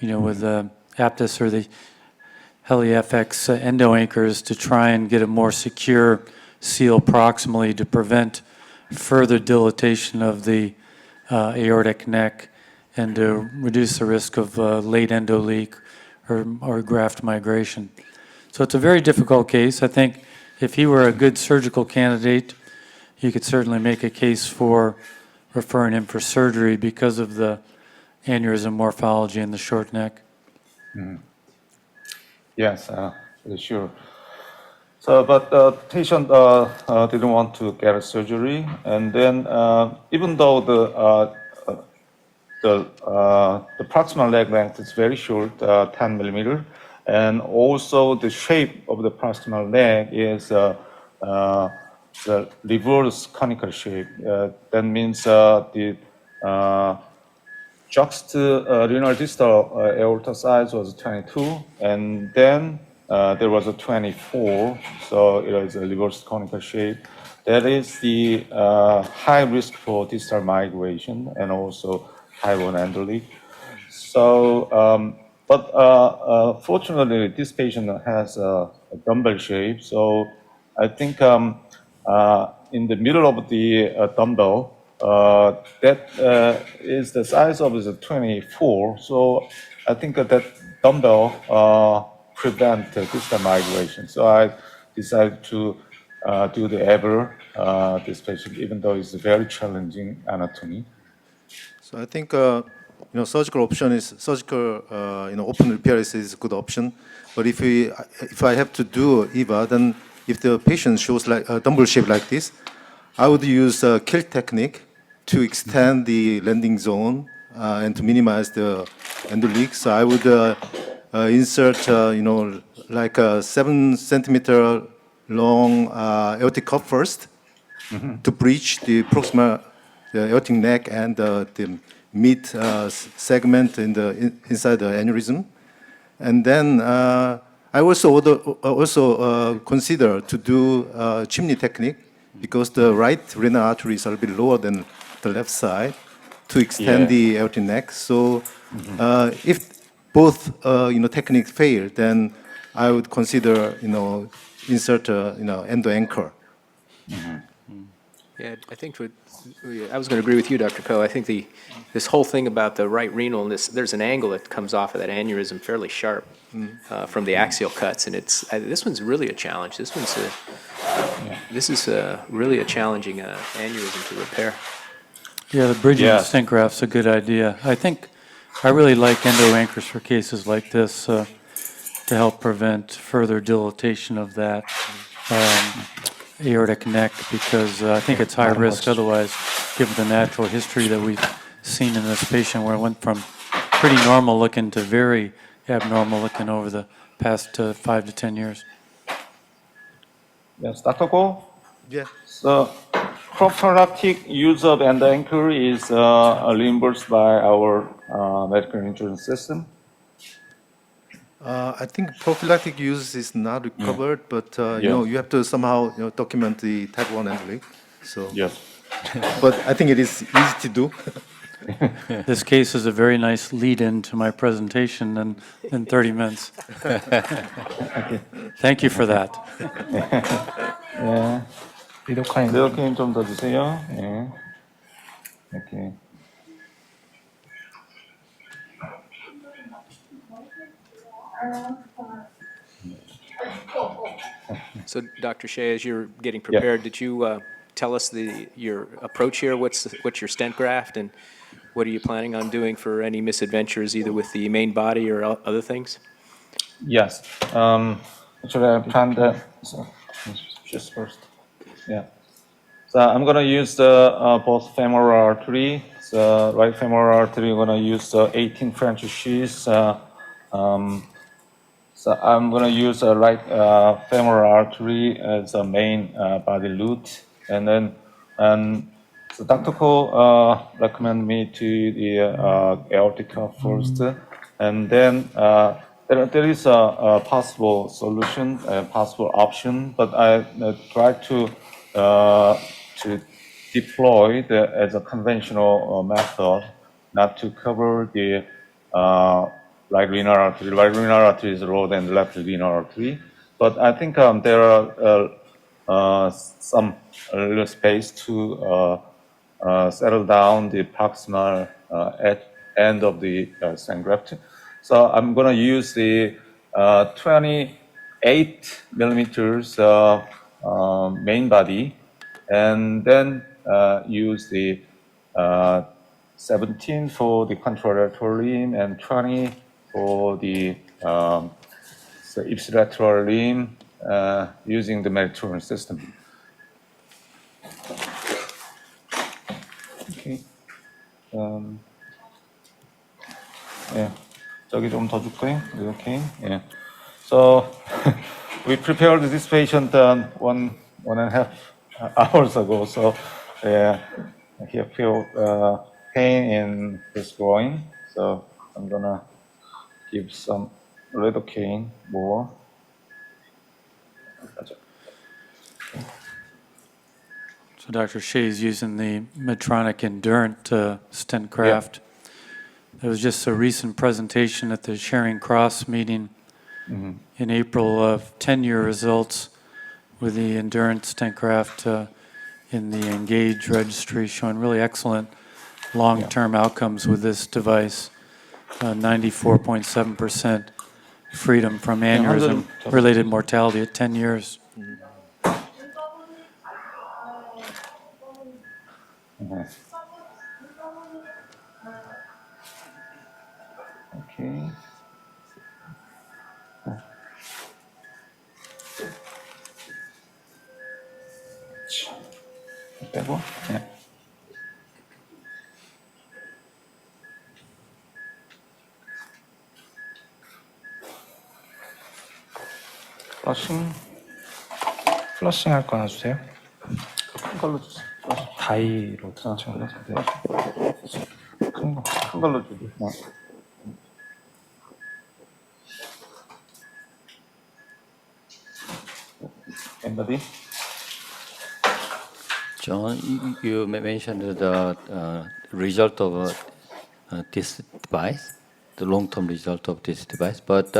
Speaker 4: with the aptus or the HeliFX endo anchors to try and get a more secure seal proximally to prevent further dilatation of the aortic neck and to reduce the risk of late endo leak or graft migration. So it's a very difficult case. I think if he were a good surgical candidate, you could certainly make a case for referring him for surgery because of the aneurysm morphology in the short neck.
Speaker 2: Yes, sure. So, but the patient didn't want to get a surgery, and then even though the proximal leg length is very short, 10 millimeter, and also the shape of the proximal leg is the reverse conical shape. That means the renal distal aorta size was 22, and then there was a 24, so it is a reverse conical shape. That is the high risk for distal migration and also high bone endo leak. So, but fortunately, this patient has a dumbbell shape. So, I think in the middle of the dumbbell, that is the size of the 24. So, I think that dumbbell prevent distal migration. So, I decided to do the EVAR this patient, even though it's a very challenging anatomy.
Speaker 5: So I think surgical option is surgical open repair is a good option. But if I have to do EVA, then if the patient shows like a dumbbell shape like this, I would use a kill technique to extend the landing zone and to minimize the endo leak. So I would insert like a 7 centimeter long aortic cup first to breach the proximal the aortic neck and the mid segment inside the aneurysm. And then I also consider to do chimney technique because the right renal artery is a little bit lower than the left side to extend the aortic neck. So if both techniques fail, then I would consider insert endo anchor.
Speaker 6: Yeah, I think I was going to agree with you, Dr. Ko. I think this whole thing about the right renal, and there's an angle that comes off of that aneurysm fairly sharp from the axial cuts, and this one's really a challenge. This is really a challenging aneurysm to repair.
Speaker 4: Yeah, the bridging stent graft's a good idea. I really like endo anchors for cases like this to help prevent further dilatation of that aortic neck, because I think it's high risk otherwise, given the natural history that we've seen in this patient, where it went from pretty normal looking to very abnormal looking over the past 5 to 10 years.
Speaker 2: Yes, Dr. Ko?
Speaker 5: Yeah.
Speaker 2: So, prophylactic use of endo anchor is reimbursed by our medical insurance system.
Speaker 5: I think prophylactic use is not covered, but you have to somehow document the type 1 endo leak. So
Speaker 2: yes,
Speaker 5: but I think it is easy to do.
Speaker 4: This case is a very nice lead-in to my presentation in 30 minutes. Thank you for that.
Speaker 2: 네. 리도카인 좀 더 주세요. 네. 이렇게.
Speaker 6: So, Dr. Chae, as you're getting prepared, did you tell us your approach here? What's your stent graft, and what are you planning on doing for any misadventures, either with the main body or other things?
Speaker 2: Yes. Actually, I planned that. So, just first. Yeah. So I'm gonna use both femoral artery. So right femoral artery, I'm gonna use 18 French sheaths. So I'm gonna use right femoral artery as a main body root, and then so Dr. Ko recommend me to the aortic cup first, and then there is a possible solution, a possible option, but I try to deploy as a conventional method, not to cover the right renal artery. Right renal artery is lower than left renal artery, but I think there are some little space to settle down the proximal end of the stent graft. So I'm going to use the 28 millimeters main body, and then use the 17 for the contralateral limb and 20 for the ipsilateral limb using the Mediterranean system. Okay. 예, 저기 좀 더 줄까요? Okay. Yeah. So we prepared this patient one and a half hours ago. So he feel pain in his groin. So I'm gonna give some lidocaine more.
Speaker 4: So Dr. Chae is using the Medtronic Endurant stent graft. Yeah. There was just a recent presentation at the Charing Cross meeting in April of 10-year results with the Endurant stent graft in the ENGAGE registry, showing really excellent long-term outcomes with this device. 94.7% freedom from aneurysm-related mortality at 10 years.
Speaker 2: Okay. 빼고. 네.
Speaker 9: 플러싱 할 거 하나 주세요.
Speaker 2: 큰 걸로 주세요.
Speaker 9: 다이로 쳐.
Speaker 2: 큰 걸로 주세요. Anybody?
Speaker 1: John, you mentioned the result of this device, the long-term result of this device, but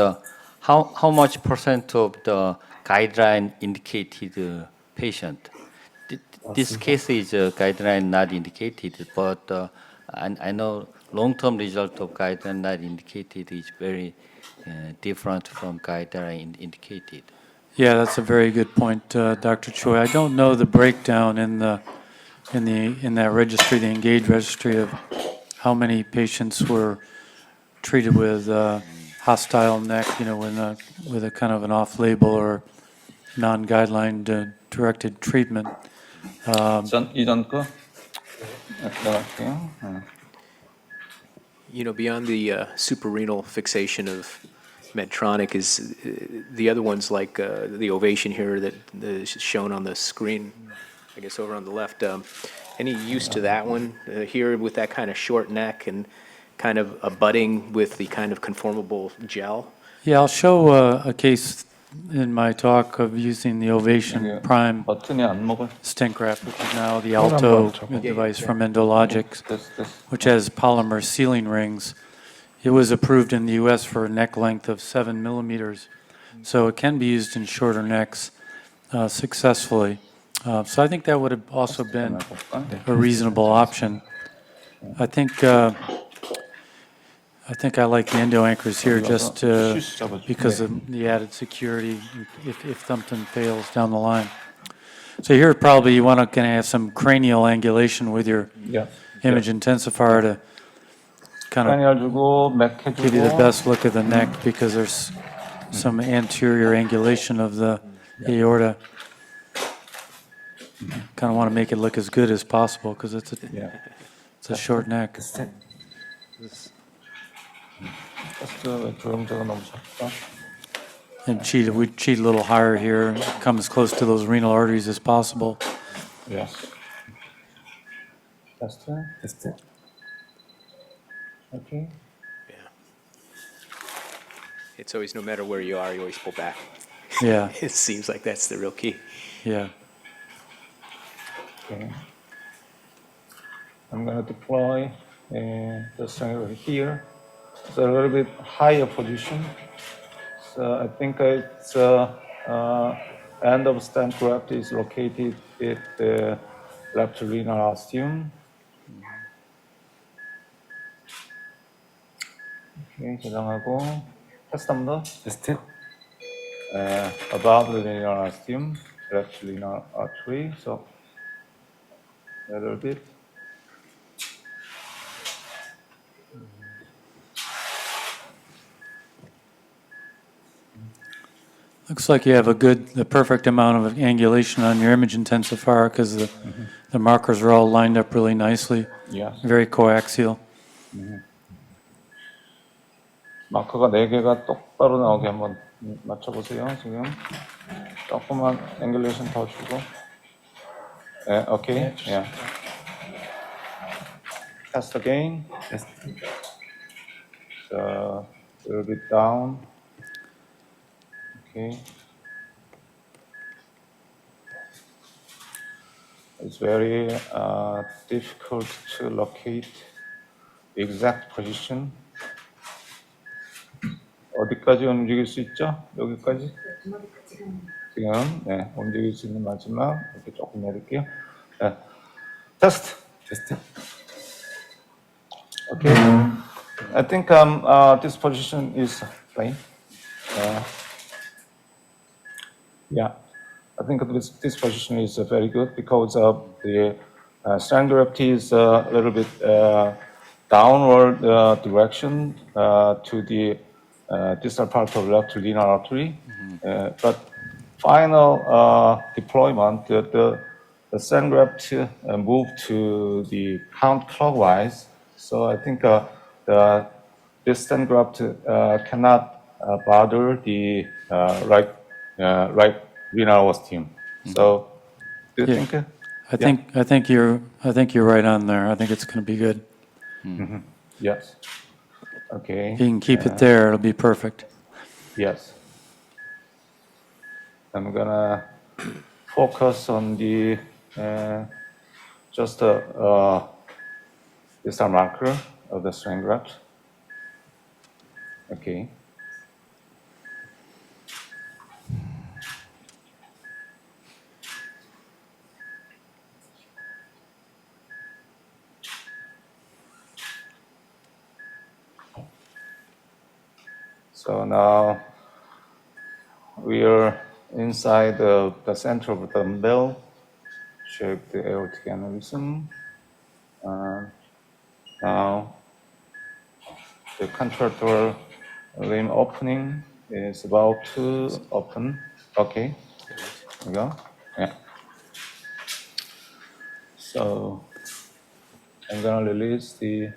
Speaker 1: how much percent of the guideline indicated patient? This case is guideline not indicated, but I know long-term result of guideline not indicated is very different from guideline indicated.
Speaker 4: Yeah, that's a very good point, Dr. Choi. I don't know the breakdown in that registry, the ENGAGE registry, of how many patients were treated with hostile neck, with a kind of an off-label or non-guideline directed treatment.
Speaker 2: 이전 거.
Speaker 6: Beyond the suprarenal fixation of Medtronic, is the other ones like the ovation here that is shown on the screen, I guess over on the left. Any use to that one here with that kind of short neck and kind of abutting with the kind of conformable gel?
Speaker 4: Yeah, I'll show a case in my talk of using the Ovation Prime stent graft, which is now the Alto device from Endologics, which has polymer sealing rings. It was approved in the U.S. for a neck length of 7 millimeters, so it can be used in shorter necks successfully. So I think that would have also been a reasonable option. I think I like the endo anchors here just because of the added security if something fails down the line. So here probably you want to kind of have some cranial angulation with your image intensifier to kind of give you the best look of the neck, because there's some anterior angulation of the aorta. Kind of want to make it look as good as possible because it's a short neck. And we cheat a little higher here and come as close to those renal arteries as possible.
Speaker 2: Yes. That's it. Okay.
Speaker 6: Yeah. It's always, no matter where you are, you always pull back.
Speaker 4: Yeah.
Speaker 6: It seems like that's the real key.
Speaker 4: Yeah.
Speaker 2: Okay. I'm going to deploy the stent here. It's a little bit higher position. So I think it's end of stent graft is located at the left renal ostium. 오케이, 저장하고 테스트 한번 더. 테스트. Above the linear ostium, left linear artery. So a little bit.
Speaker 4: Looks like you have the perfect amount of angulation on your image intensifier because the markers are all lined up really nicely.
Speaker 2: Yes.
Speaker 4: Very coaxial.
Speaker 2: 마커가 4개가 똑바로 나오게 한번 맞춰보세요. 지금 조금만 앵글레이션 더 주고. 네, 오케이. Yeah. Test again. Test. So, a little bit down. Okay. It's very difficult to locate the exact position. 어디까지 움직일 수 있죠? 여기까지? 지금 네, 움직일 수 있는 마지막 이렇게 조금 내릴게요. 네. 테스트. 테스트. Okay. I think this position is fine. Yeah, I think this position is very good because the strand gravity is a little bit downward direction to the distal part of left linear artery. But final deployment, the strand gravity moved to the counterclockwise. So I think this strand gravity cannot bother the right linear ostium. So do you think?
Speaker 4: I think you're right on there. I think it's going to be good.
Speaker 2: Yes. Okay.
Speaker 4: If you can keep it there, it'll be perfect.
Speaker 2: Yes. I'm gonna focus on the just distal marker of the strand graft. Okay. So now we are inside the center of the dumbbell. Check the aortic aneurysm. Now the contralateral limb opening is about to open. Okay, there we go. Yeah. So I'm gonna release the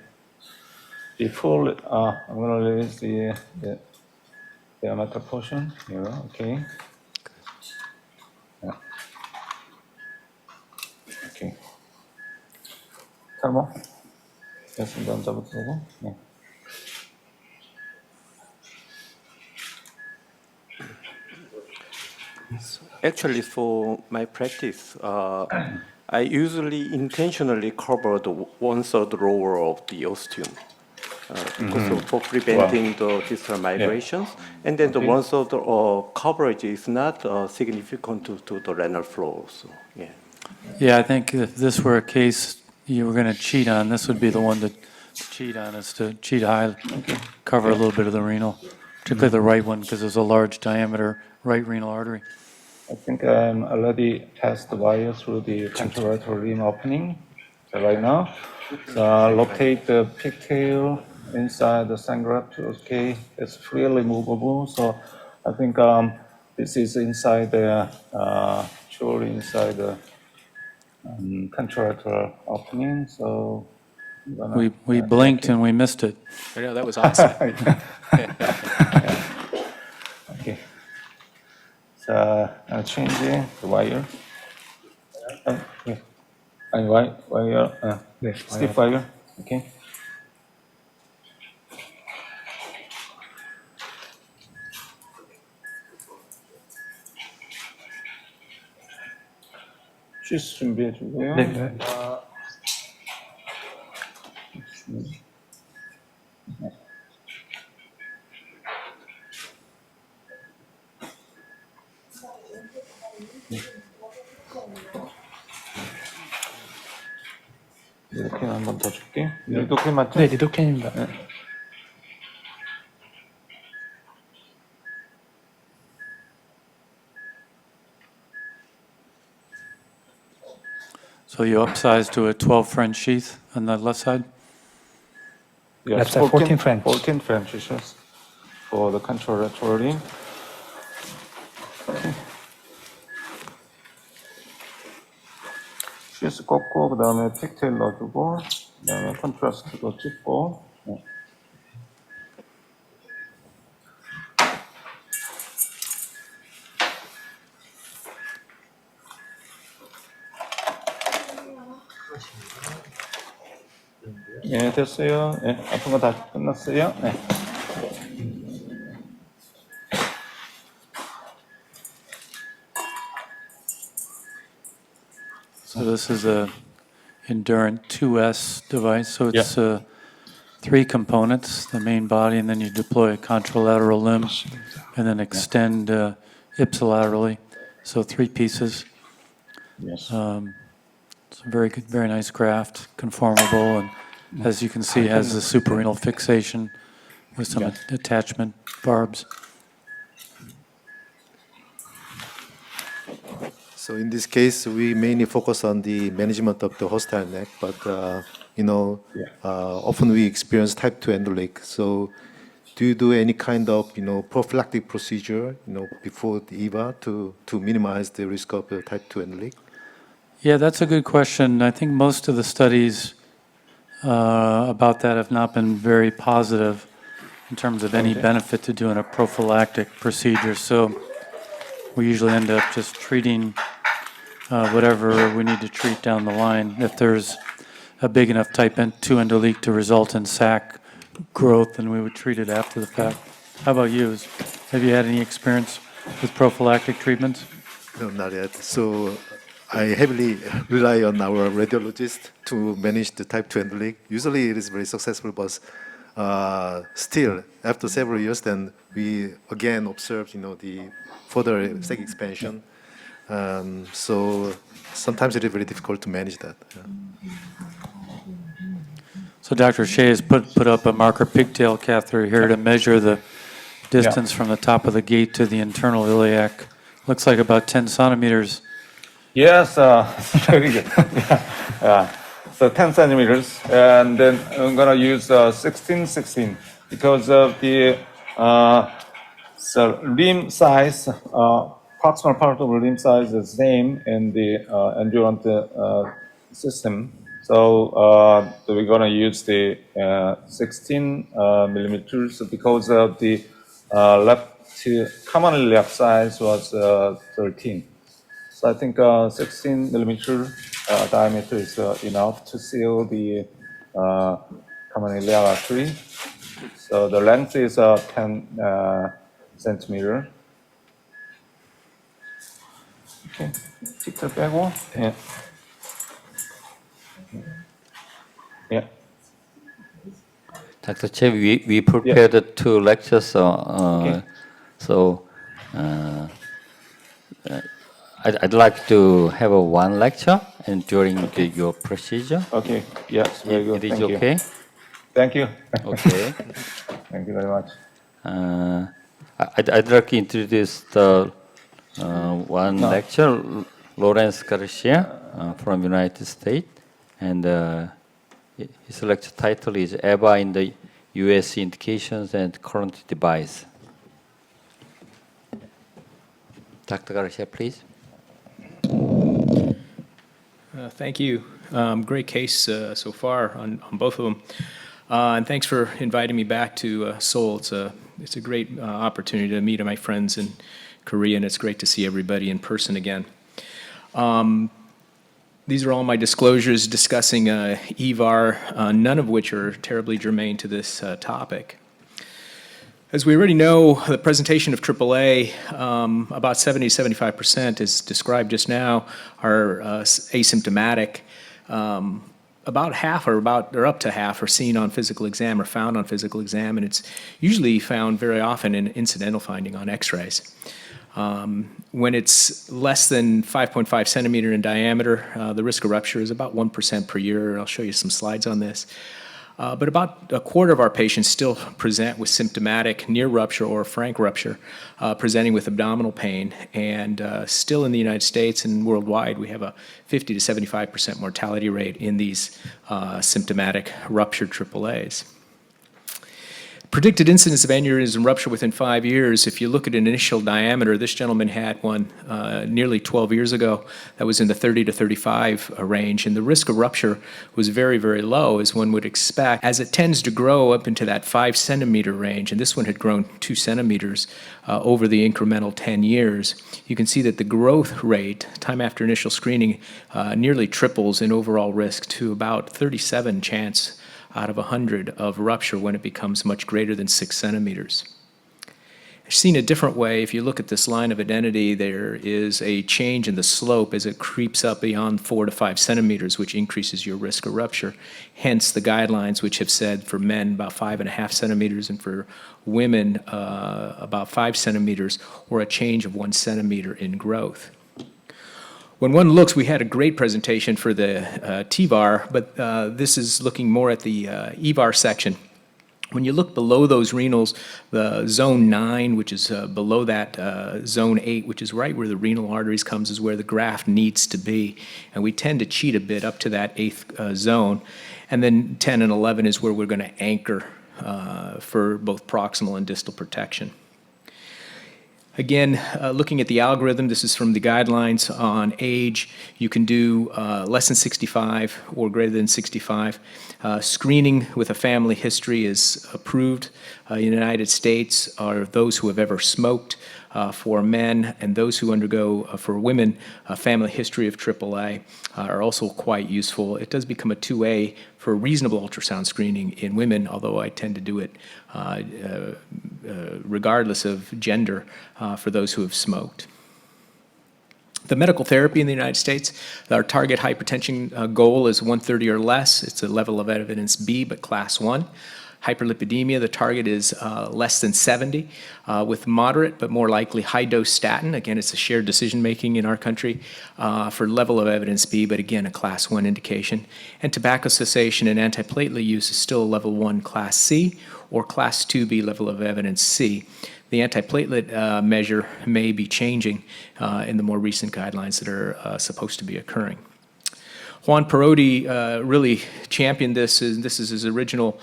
Speaker 2: full. I'm gonna release the diameter portion here. Okay. Yeah. Okay. 탈모. 됐습니다. 먼저부터 보고. 네.
Speaker 7: Actually, for my practice, I usually intentionally cover the 1/3 lower of the ostium because for preventing the distal migrations, and then the 1/3 coverage is not significant to the renal flow. So, yeah.
Speaker 4: Yeah, I think if this were a case you were going to cheat on, this would be the one to cheat on, is to cheat high, cover a little bit of the renal, particularly the right one, because there's a large diameter right renal artery.
Speaker 2: I think I'm already passed the wire through the contralateral limb opening right now. So rotate the pigtail inside the strand graft. Okay, it's freely movable. So I think this is inside the truly inside the contralateral opening. So
Speaker 4: We blinked and we missed it.
Speaker 6: I know, that was awesome.
Speaker 2: Okay. So I'm changing the wire. Yeah. And wire, stiff wire. Okay. 쉬스 준비해 주고요. 네. 이렇게 한 번 더 줄게. 리도캔 맞죠?
Speaker 9: 네, 리도캔입니다.
Speaker 2: 네.
Speaker 4: So you upsize to a 12 French sheath on the left side?
Speaker 2: Yes,
Speaker 9: That's 14 French.
Speaker 2: 14 French inches for the contralaterally. 시스 꺾고 그 다음에 픽테일 넣어주고 그 다음에 컨트라스트도 찍고. 네, 됐어요. 네, 아픈 거 다 끝났어요. 네.
Speaker 4: So this is a Endurant 2S device. So it's 3 components, the main body, and then you deploy a contralateral limb, and then extend ipsilaterally. So 3 pieces.
Speaker 2: Yes.
Speaker 4: It's a very good, very nice graft, conformable, and as you can see, has the suprarenal fixation with some attachment barbs.
Speaker 5: So in this case, we mainly focus on the management of the hostile neck, but often we experience type 2 endoleak. So do you do any kind of prophylactic procedure before the EVAR to minimize the risk of type 2 endoleak?
Speaker 4: Yeah, that's a good question. I think most of the studies about that have not been very positive in terms of any benefit to doing a prophylactic procedure. So we usually end up just treating whatever we need to treat down the line. If there's a big enough type 2 endoleak to result in sac growth, then we would treat it after the fact. How about you? Have you had any experience with prophylactic treatments?
Speaker 5: No, not yet. So I heavily rely on our radiologist to manage the type 2 endoleak. Usually it is very successful, but still, after several years, then we again observe, the further sac expansion. So sometimes it is very difficult to manage that.
Speaker 4: So Dr. Chae has put up a marker pigtail catheter here to measure the distance from the top of the gate to the internal iliac. Looks like about 10 centimeters.
Speaker 2: Yes, very good. So 10 centimeters, and then I'm gonna use 16 because of the limb size. Proximal part of the limb size is the same in the endurant system. So we're gonna use the 16 millimeters because of the commonly left size was 13. So I think 16 millimeter diameter is enough to seal the common iliac artery. So the length is 10 centimeter. Okay, 직접 빼고. Yeah. Yeah.
Speaker 1: Dr. Chae, we prepared 2 lectures, so I'd like to have one lecture and during your procedure.
Speaker 2: Okay. Yes. Very good.
Speaker 1: It is
Speaker 2: Thank you.
Speaker 1: okay.
Speaker 2: Thank you.
Speaker 1: Okay.
Speaker 2: Thank you very much.
Speaker 1: I'd like to introduce the one lecture, Lawrence Garcia from United States, and his lecture title is EVAR in the U.S. Indications and Current Device. Dr. Garcia, please.
Speaker 11: Thank you. Great case so far on both of them. And thanks for inviting me back to Seoul. It's a great opportunity to meet my friends in Korea, and it's great to see everybody in person again. These are all my disclosures discussing EVAR, none of which are terribly germane to this topic. As we already know, the presentation of AAA, about 70 to 75%, as described just now, are asymptomatic. About half or up to half are seen on physical exam or found on physical exam, and it's usually found very often in incidental finding on x-rays. When it's less than 5.5 centimeter in diameter, the risk of rupture is about 1% per year. I'll show you some slides on this. But about a quarter of our patients still present with symptomatic near rupture or frank rupture, presenting with abdominal pain. And still in the United States and worldwide, we have a 50 to 75% mortality rate in these symptomatic ruptured AAAs. Predicted incidence of aneurysm rupture within 5 years, if you look at an initial diameter, this gentleman had one nearly 12 years ago that was in the 30 to 35 range, and the risk of rupture was very, very low, as one would expect. As it tends to grow up into that 5 centimeter range, and this one had grown 2 centimeters over the incremental 10 years, you can see that the growth rate, time after initial screening, nearly triples in overall risk to about 37 chance out of 100 of rupture when it becomes much greater than 6 centimeters. Seen a different way, if you look at this line of identity, there is a change in the slope as it creeps up beyond 4 to 5 centimeters, which increases your risk of rupture. Hence the guidelines, which have said for men about 5.5 centimeters and for women about 5 centimeters, or a change of 1 centimeter in growth. When one looks, we had a great presentation for the TEVAR, but this is looking more at the EVAR section. When you look below those renals, the zone 9, which is below that zone 8, which is right where the renal arteries comes, is where the graft needs to be. And we tend to cheat a bit up to that 8th zone. And then 10 and 11 is where we're going to anchor for both proximal and distal protection. Again, looking at the algorithm, this is from the guidelines on age. You can do less than 65 or greater than 65. Screening with a family history is approved in the United States, are those who have ever smoked for men, and those who undergo, for women, a family history of AAA are also quite useful. It does become a 2A for reasonable ultrasound screening in women, although I tend to do it regardless of gender for those who have smoked. The medical therapy in the United States, our target hypertension goal is 130 or less. It's a level of evidence B, but class 1. Hyperlipidemia, the target is less than 70, with moderate but more likely high-dose statin. Again, it's a shared decision-making in our country for level of evidence B, but again, a class 1 indication. And tobacco cessation and antiplatelet use is still a level 1 class C or class 2B level of evidence C. The antiplatelet measure may be changing in the more recent guidelines that are supposed to be occurring. Juan Perotti really championed this. This is his original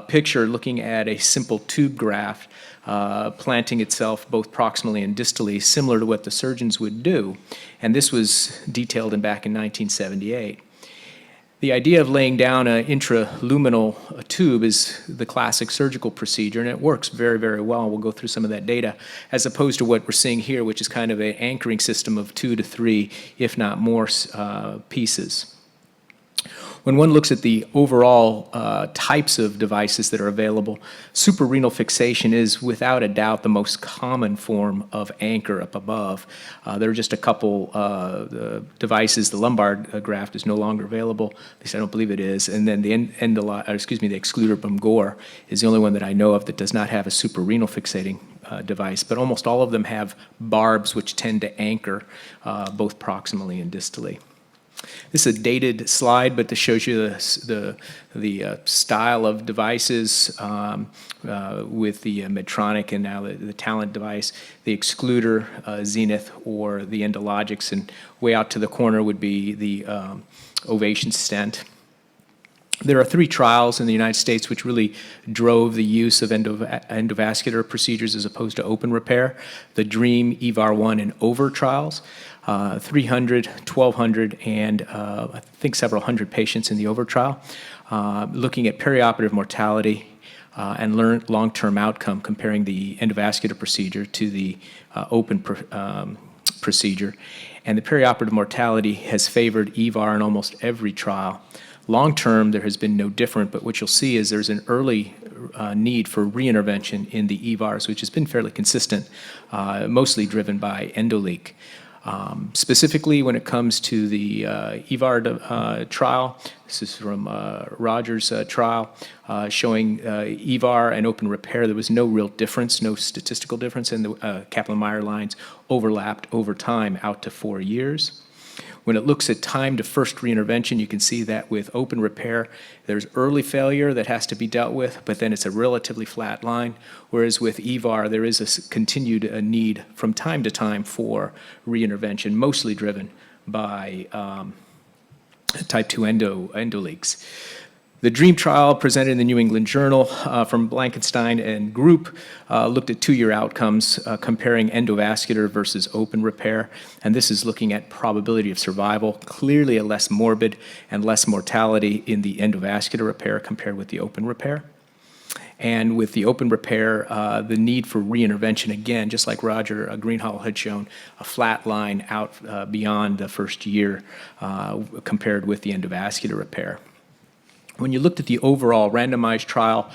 Speaker 11: picture looking at a simple tube graft planting itself both proximally and distally, similar to what the surgeons would do. And this was detailed back in 1978. The idea of laying down an intraluminal tube is the classic surgical procedure, and it works very, very well. We'll go through some of that data, as opposed to what we're seeing here, which is kind of an anchoring system of 2 to 3, if not more, pieces. When one looks at the overall types of devices that are available, suprarenal fixation is without a doubt the most common form of anchor up above. There are just a couple devices. The lumbar graft is no longer available, at least I don't believe it is, and then the excluder from Gore is the only one that I know of that does not have a suprarenal fixating device, but almost all of them have barbs which tend to anchor both proximally and distally. This is a dated slide, but this shows you the style of devices with the Medtronic and now the Talent device, the excluder, Zenith, or the Endologics, and way out to the corner would be the Ovation stent. There are 3 trials in the United States which really drove the use of endovascular procedures as opposed to open repair: the DREAM, EVAR 1, and OVER trials. 300, 1,200, and I think several hundred patients in the OVER trial, looking at perioperative mortality and long-term outcome, comparing the endovascular procedure to the open procedure. And the perioperative mortality has favored EVAR in almost every trial. Long-term, there has been no different, but what you'll see is there's an early need for reintervention in the EVARs, which has been fairly consistent, mostly driven by endoleak. Specifically, when it comes to the EVAR trial, this is from Rogers' trial, showing EVAR and open repair. There was no real difference, no statistical difference, and the Kaplan-Meier lines overlapped over time out to 4 years. When it looks at time to first reintervention, you can see that with open repair, there's early failure that has to be dealt with, but then it's a relatively flat line, whereas with EVAR, there is a continued need from time to time for reintervention, mostly driven by type 2 endoleaks. The DREAM trial presented in the New England Journal from Blankenstein and group looked at 2-year outcomes comparing endovascular versus open repair. And this is looking at probability of survival, clearly a less morbid and less mortality in the endovascular repair compared with the open repair. And with the open repair, the need for reintervention, again, just like Roger Greenhall had shown, a flat line out beyond the first year compared with the endovascular repair. When you looked at the overall randomized trial,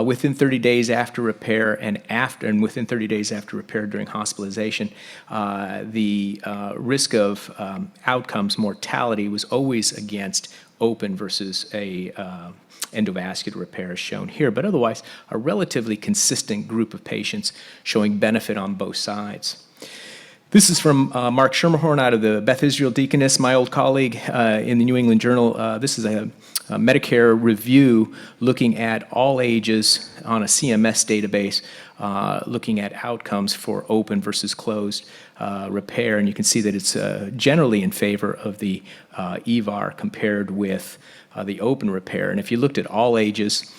Speaker 11: within 30 days after repair and within 30 days after repair during hospitalization, the risk of outcomes, mortality, was always against open versus a endovascular repair as shown here, but otherwise a relatively consistent group of patients showing benefit on both sides. This is from Mark Schermerhorn out of the Beth Israel Deaconess, my old colleague in the New England Journal. This is a Medicare review looking at all ages on a CMS database, looking at outcomes for open versus closed repair. And you can see that it's generally in favor of the EVAR compared with the open repair. And if you looked at all ages,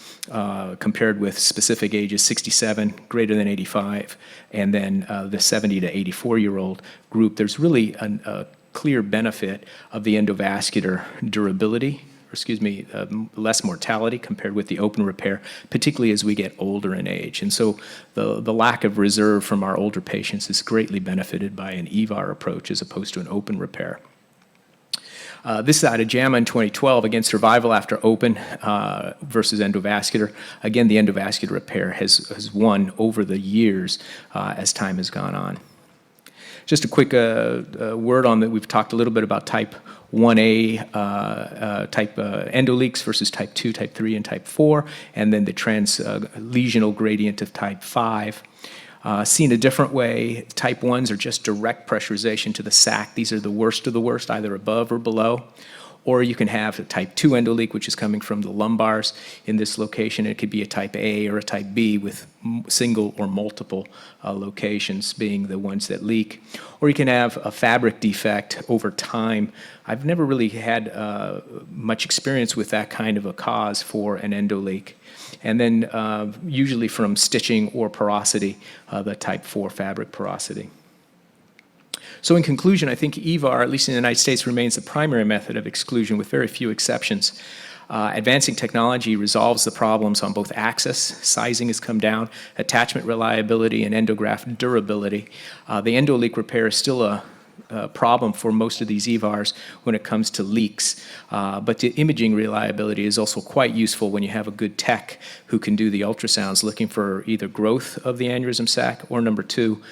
Speaker 11: compared with specific ages 67, greater than 85, and then the 70 to 84-year-old group, there's really a clear benefit of the endovascular durability, less mortality compared with the open repair, particularly as we get older in age. And so the lack of reserve from our older patients is greatly benefited by an EVAR approach as opposed to an open repair. This is out of JAMA in 2012, again, survival after open versus endovascular. Again, the endovascular repair has won over the years as time has gone on. Just a quick word on that. We've talked a little bit about type 1A type endoleaks versus type 2, type 3, and type 4, and then the translesional gradient of type 5. Seen a different way, type 1s are just direct pressurization to the sac. These are the worst of the worst, either above or below. Or you can have a type 2 endoleak, which is coming from the lumbars in this location. It could be a type A or a type B with single or multiple locations being the ones that leak. Or you can have a fabric defect over time. I've never really had much experience with that kind of a cause for an endoleak. And then usually from stitching or porosity, the type 4 fabric porosity. So in conclusion, I think EVAR, at least in the United States, remains the primary method of exclusion with very few exceptions. Advancing technology resolves the problems on both access, sizing has come down, attachment reliability, and endograft durability. The endoleak repair is still a problem for most of these EVARs when it comes to leaks. But the imaging reliability is also quite useful when you have a good tech who can do the ultrasounds looking for either growth of the aneurysm sac or, number 2,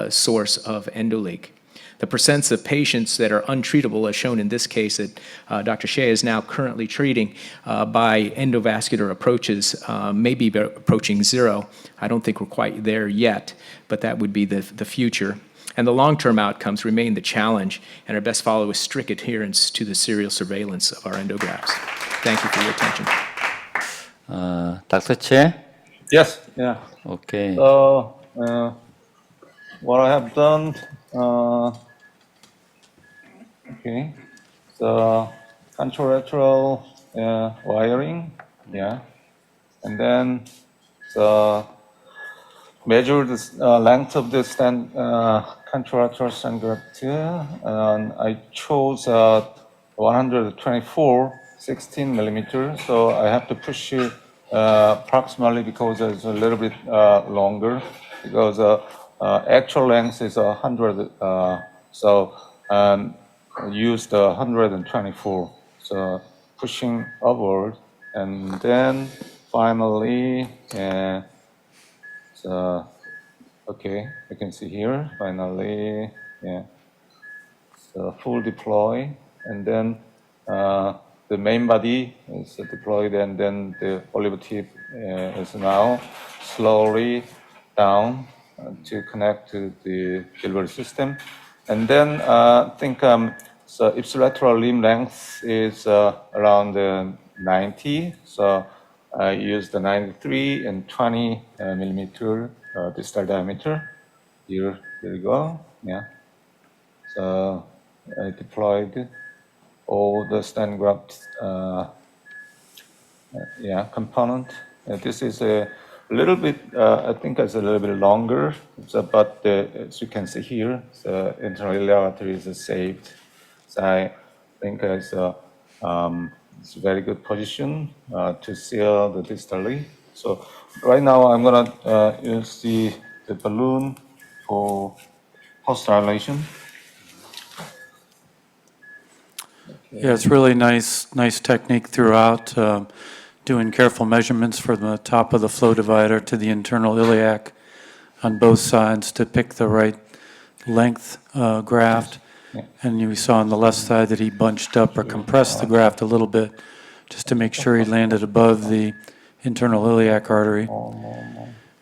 Speaker 11: source of endoleak. The percents of patients that are untreatable, as shown in this case that Dr. Chae is now currently treating by endovascular approaches, may be approaching 0. I don't think we're quite there yet, but that would be the future. And the long-term outcomes remain the challenge, and our best follow is strict adherence to the serial surveillance of our endografts. Thank you for your attention.
Speaker 1: Dr. Chae?
Speaker 2: Yes, yeah.
Speaker 1: Okay.
Speaker 2: So, what I have done, okay, so contralateral wiring, yeah, and then the measure the length of the contralateral stent graft, and I chose 124, 16 millimeter, so I have to push it approximately because it's a little bit longer, because actual length is 100, so used 124, so pushing upward, and then finally, so okay, you can see here, finally, yeah, so full deploy, and then the main body is deployed, and then the olive tip is now slowly down to connect to the delivery system. And then I think So ipsilateral limb length is around 90. So I use the 93 and 20 millimeter distal diameter. Here we go. Yeah. So I deployed all the stand graft component. This is a little bit, I think it's a little bit longer, so, but as you can see here, the internal iliac artery is saved. So I think it's a very good position to seal the distally. So right now I'm gonna use the balloon for post-dilation.
Speaker 4: Yeah, it's really nice technique throughout, doing careful measurements from the top of the flow divider to the internal iliac on both sides to pick the right length graft. And you saw on the left side that he bunched up or compressed the graft a little bit just to make sure he landed above the internal iliac artery.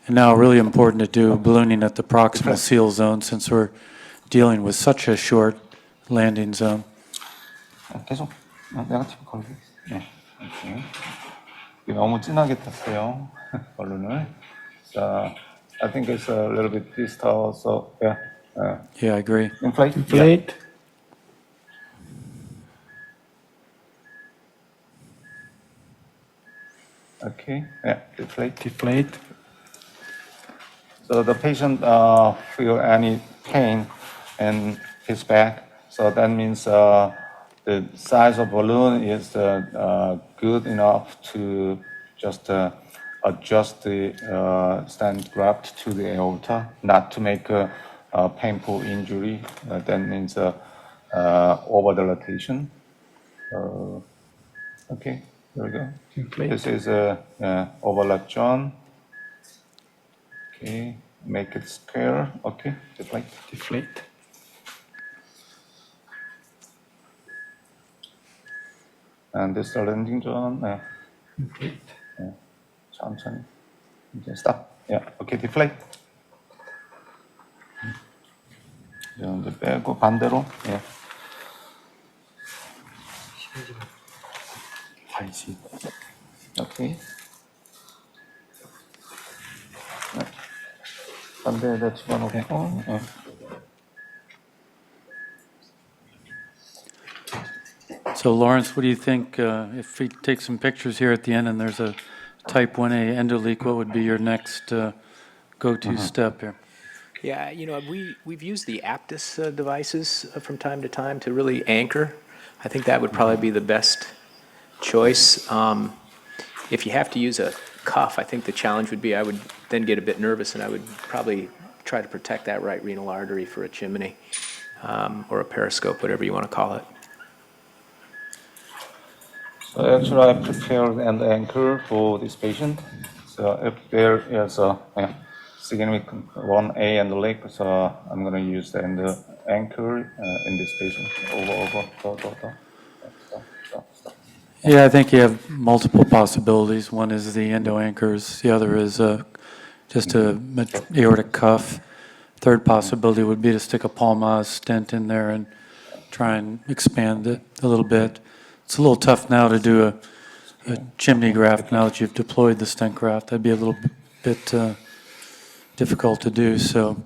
Speaker 4: And now really important to do ballooning at the proximal seal zone since we're dealing with such a short landing zone.
Speaker 2: 계속 네거티브 걸고. 네. 너무 진하게 탔어요. balloon을. So I think it's a little bit distal. So yeah.
Speaker 4: Yeah, I agree.
Speaker 2: Inflate.
Speaker 9: Inflate.
Speaker 2: Yeah. Okay. Yeah. Deflate.
Speaker 9: Deflate.
Speaker 2: So the patient feel any pain in his back. So that means the size of balloon is good enough to just adjust the stand graft to the aorta, not to make a painful injury. That means overdilatation. Okay, there we go.
Speaker 9: Inflate.
Speaker 2: This is overlap John. Okay, make it square. Okay, deflate.
Speaker 9: Deflate.
Speaker 2: And this is the landing zone.
Speaker 9: Inflate.
Speaker 2: 천천히. 이제 stop. Yeah. Okay, deflate. 이제 빼고 반대로. 예.
Speaker 9: 다시.
Speaker 2: 오케이. 반대에다 집어넣고. 예.
Speaker 4: So Lawrence, what do you think, if we take some pictures here at the end and there's a type 1A endoleak, what would be your next go-to step here?
Speaker 6: Yeah, we've used the Aptus devices from time to time to really anchor. I think that would probably be the best choice. If you have to use a cuff, I think the challenge would be I would then get a bit nervous and I would probably try to protect that right renal artery for a chimney or a periscope, whatever you want to call it.
Speaker 2: So actually, I prepared an anchor for this patient. So if there is a significant 1A and the leg, so I'm going to use the anchor in this patient. Over.
Speaker 4: Yeah, I think you have multiple possibilities. One is the endo anchors. The other is just a aortic cuff. Third possibility would be to stick a Palmaz stent in there and try and expand it a little bit. It's a little tough now to do a chimney graft now that you've deployed the stent graft. That'd be a little bit difficult to do. So.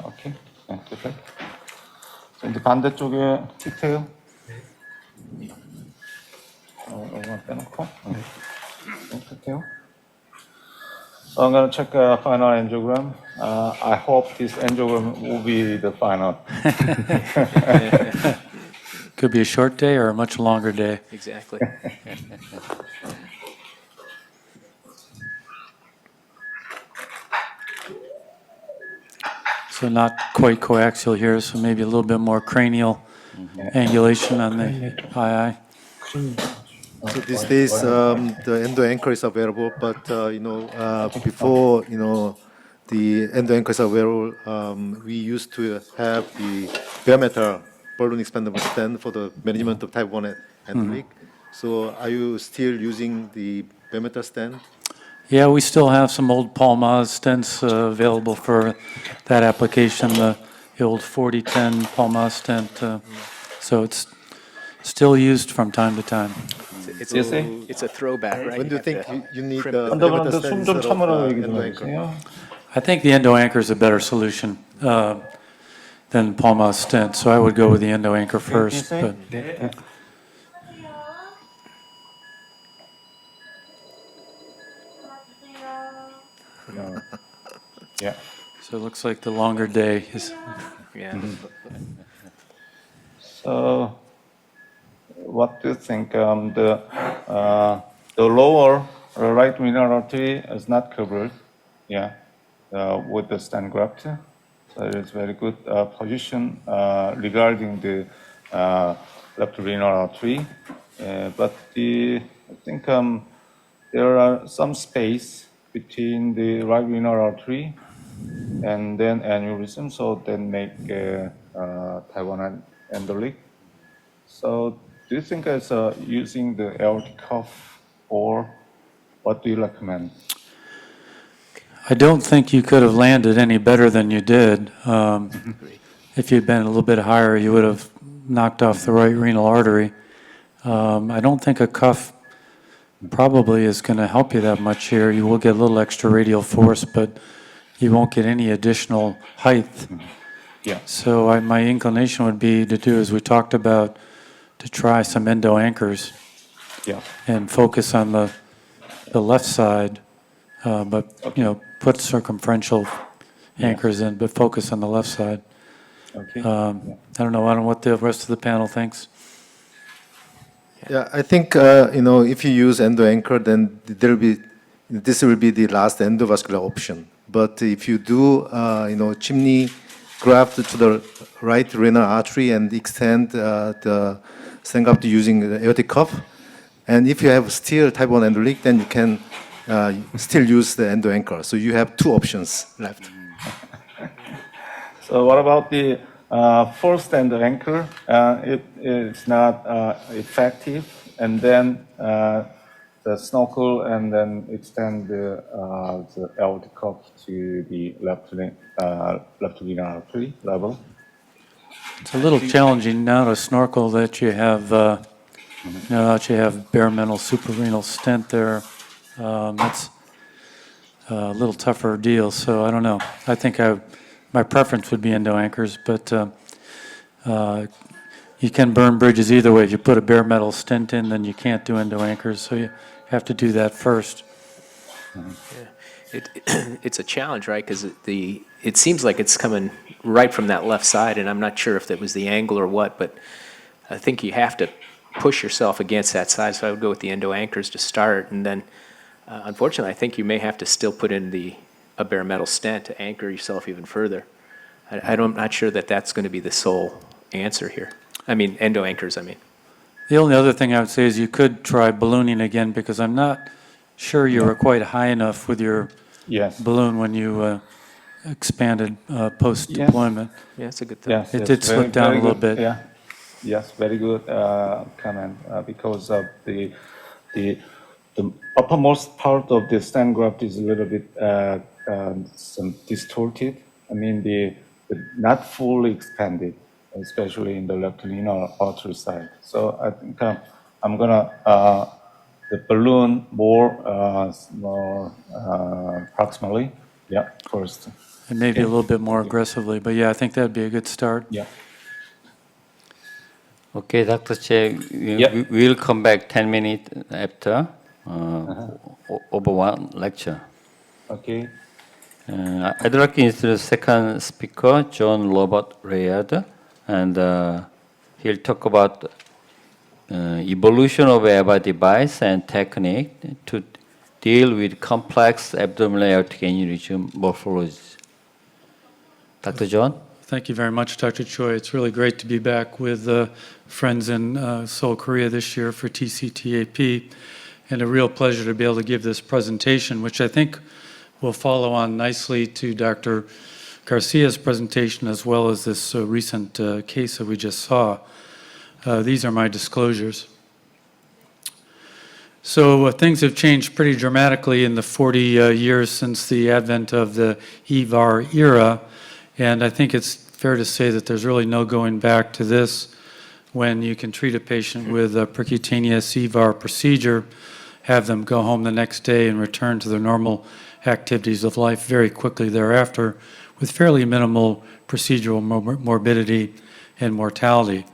Speaker 2: Okay. perfect. 자, 이제 반대쪽에 디테일. 이거 빼놓고. 디테일. So I'm going to check a final angiogram. I hope this angiogram will be the final.
Speaker 4: Could be a short day or a much longer day.
Speaker 6: Exactly.
Speaker 4: So not quite coaxial here, so maybe a little bit more cranial angulation on the ii.
Speaker 5: So these days, the endo anchor is available, but before the endo anchors are available, we used to have the bare metal balloon expandable stand for the management of type 1 endo leak. So are you still using the bare metal stand?
Speaker 4: Yeah, we still have some old Palmaz stents available for that application, the old 4010 Palmaz stent. So it's still used from time to time.
Speaker 6: It's a throwback, right?
Speaker 5: When do you
Speaker 6: have
Speaker 5: think
Speaker 6: to
Speaker 5: you need
Speaker 6: crimp
Speaker 5: the
Speaker 6: it.
Speaker 2: 환자분한테
Speaker 5: stent
Speaker 2: 숨 좀
Speaker 5: instead of
Speaker 2: 참으라고 얘기 좀
Speaker 5: endo anchor?
Speaker 2: 해주세요.
Speaker 4: I think the endo anchor is a better solution than Palmaz stent, so I would go with the endo anchor first. But
Speaker 2: Yeah.
Speaker 4: so it looks like the longer day is.
Speaker 6: Yeah.
Speaker 2: So, what do you think? The lower right renal artery is not covered, yeah, with the stent graft. So it is very good position regarding the left renal artery. But I think there are some space between the right renal artery and then aneurysm, so then make Taiwan embolic. So do you think it's using the aortic cuff, or what do you recommend?
Speaker 4: I don't think you could have landed any better than you did. If you'd been a little bit higher, you would have knocked off the right renal artery. I don't think a cuff probably is going to help you that much here. You will get a little extra radial force, but you won't get any additional height.
Speaker 2: Yeah.
Speaker 4: So my inclination would be to do as we talked about, to try some endo anchors.
Speaker 2: Yeah.
Speaker 4: And focus on the left side, but put circumferential anchors in, but focus on the left side.
Speaker 2: Okay.
Speaker 4: I don't know what the rest of the panel thinks.
Speaker 5: Yeah, I think if you use endo anchor, then this will be the last endovascular option. But if you do chimney graft to the right renal artery and extend the stent graft using the aortic cuff, and if you have still type 1 endo leak, then you can still use the endo anchor. So you have two options left.
Speaker 2: So what about the first endo anchor? It is not effective, and then the snorkel, and then extend the aortic cuff to the left renal artery level.
Speaker 4: It's a little challenging now to snorkel that you have bare metal suprarenal stent there. That's a little tougher deal. So I don't know. I think my preference would be endo anchors, but you can burn bridges either way. If you put a bare metal stent in, then you can't do endo anchors. So you have to do that first.
Speaker 6: Yeah. It's a challenge, right? Because it seems like it's coming right from that left side, and I'm not sure if that was the angle or what, but I think you have to push yourself against that side. So I would go with the endo anchors to start, and then unfortunately, I think you may have to still put in a bare metal stent to anchor yourself even further. I'm not sure that that's going to be the sole answer here. I mean, endo anchors, I mean.
Speaker 4: The only other thing I would say is you could try ballooning again, because I'm not sure you were quite high enough with your balloon when you expanded post-deployment.
Speaker 6: Yeah, it's a good thing.
Speaker 2: Yes,
Speaker 4: It did slip down a little bit.
Speaker 2: Yeah. Yes, very good comment. Because of the uppermost part of the stent graft is a little bit some distorted. I mean, the not fully expanded, especially in the left renal artery side. So I think I'm gonna the balloon more proximally. Yeah, first.
Speaker 4: And maybe a little bit more aggressively, but yeah, I think that'd be a good start.
Speaker 2: Yeah.
Speaker 1: Okay, Dr. Chae, we'll come back 10 minutes after over one lecture.
Speaker 2: Okay.
Speaker 1: I'd like to introduce the second speaker, John Robert Laird, and he'll talk about evolution of EVAR device and technique to deal with complex abdominal aortic aneurysm morphologies. Dr. John?
Speaker 4: Thank you very much, Dr. Choi. It's really great to be back with friends in Seoul, Korea this year for TCTAP, and a real pleasure to be able to give this presentation, which I think will follow on nicely to Dr. Garcia's presentation, as well as this recent case that we just saw. These are my disclosures. So things have changed pretty dramatically in the 40 years since the advent of the EVAR era, and I think it's fair to say that there's really no going back to this when you can treat a patient with a percutaneous EVAR procedure, have them go home the next day and return to their normal activities of life very quickly thereafter with fairly minimal procedural morbidity and mortality.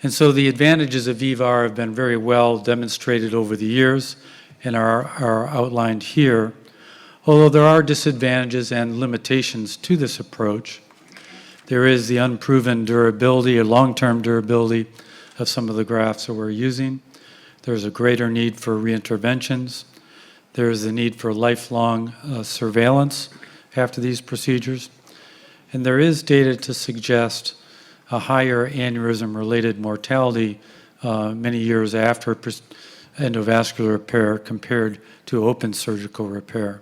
Speaker 4: And so the advantages of EVAR have been very well demonstrated over the years and are outlined here, although there are disadvantages and limitations to this approach. There is the unproven durability or long-term durability of some of the grafts that we're using. There's a greater need for reinterventions. There is the need for lifelong surveillance after these procedures. And there is data to suggest a higher aneurysm-related mortality many years after endovascular repair compared to open surgical repair.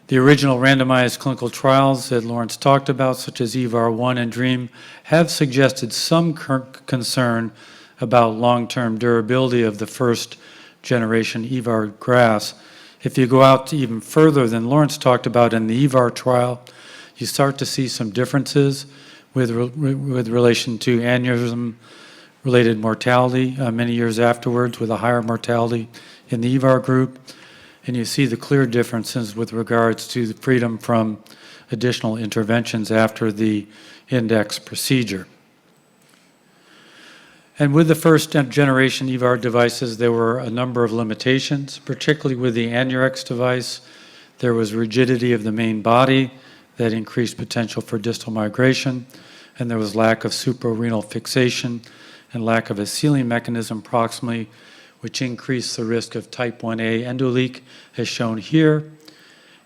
Speaker 4: The original randomized clinical trials that Lawrence talked about, such as EVAR-1 and DREAM, have suggested some concern about long-term durability of the first generation EVAR grafts. If you go out even further than Lawrence talked about in the EVAR trial, you start to see some differences with relation to aneurysm-related mortality many years afterwards, with a higher mortality in the EVAR group. And you see the clear differences with regards to the freedom from additional interventions after the index procedure. And with the first generation EVAR devices, there were a number of limitations, particularly with the Aneurysm device. There was rigidity of the main body that increased potential for distal migration, and there was lack of suprarenal fixation and lack of a sealing mechanism proximally, which increased the risk of type 1A endoleak, as shown here,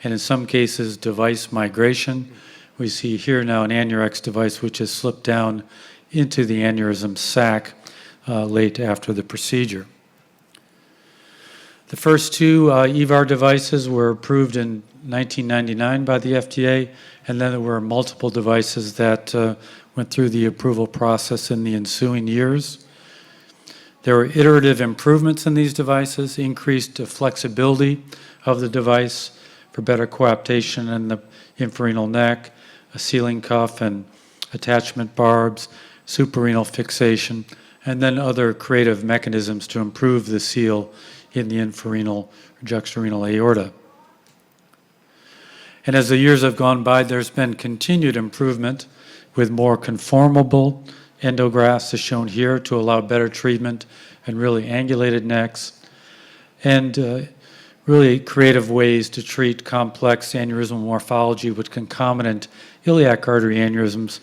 Speaker 4: and in some cases, device migration. We see here now an Aneurysm device which has slipped down into the aneurysm sac late after the procedure. The first two EVAR devices were approved in 1999 by the FDA, and then there were multiple devices that went through the approval process in the ensuing years. There were iterative improvements in these devices, increased flexibility of the device for better coaptation in the infrarenal neck, a sealing cuff and attachment barbs, suprarenal fixation, and then other creative mechanisms to improve the seal in the infrarenal or juxtarenal aorta. And as the years have gone by, there's been continued improvement with more conformable endografts as shown here to allow better treatment and really angulated necks, and really creative ways to treat complex aneurysmal morphology with concomitant iliac artery aneurysms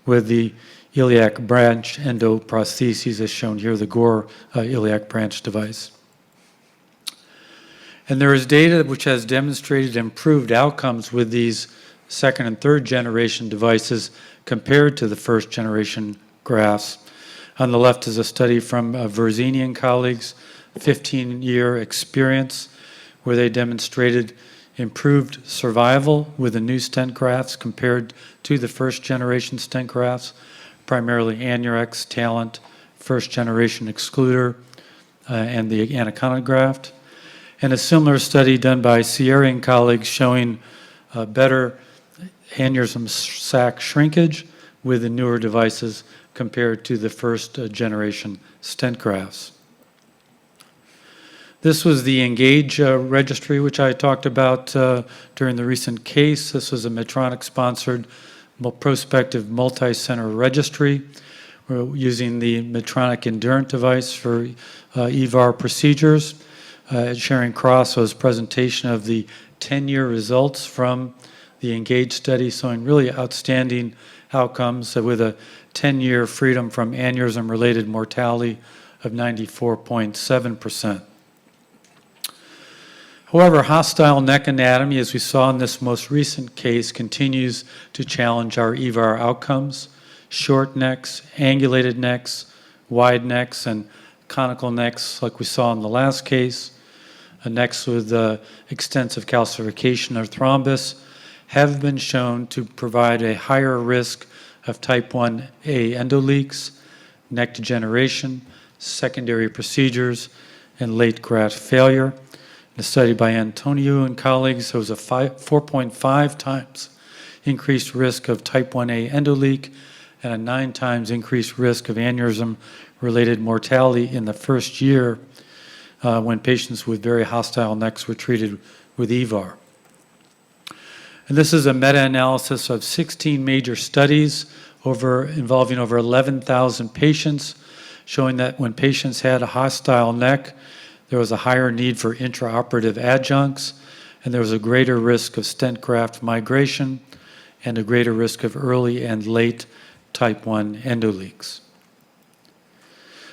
Speaker 4: with the iliac branch endoprostheses as shown here, the Gore iliac branch device. And there is data which has demonstrated improved outcomes with these second and third generation devices compared to the first generation grafts. On the left is a study from Verzini and colleagues, 15-year experience, where they demonstrated improved survival with the new stent grafts compared to the first generation stent grafts, primarily Aneurysm, Talent, first generation excluder, and the anaconda graft. And a similar study done by Sierra and colleagues showing better aneurysm sac shrinkage with the newer devices compared to the first generation stent grafts. This was the ENGAGE registry, which I talked about during the recent case. This was a Medtronic-sponsored prospective multi-center registry. We're using the Medtronic Endurant device for EVAR procedures. Sharing Crosso's presentation of the 10-year results from the ENGAGE study, showing really outstanding outcomes with a 10-year freedom from aneurysm-related mortality of 94.7%. However, hostile neck anatomy, as we saw in this most recent case, continues to challenge our EVAR outcomes. Short necks, angulated necks, wide necks, and conical necks, like we saw in the last case. Necks with extensive calcification or thrombus have been shown to provide a higher risk of type 1A endoleaks, neck degeneration, secondary procedures, and late graft failure. In a study by Antonio and colleagues, there was a 4.5 times increased risk of type 1A endoleak and a 9 times increased risk of aneurysm-related mortality in the first year when patients with very hostile necks were treated with EVAR. And this is a meta-analysis of 16 major studies involving over 11,000 patients, showing that when patients had a hostile neck, there was a higher need for intraoperative adjuncts, and there was a greater risk of stent graft migration and a greater risk of early and late type 1 endoleaks.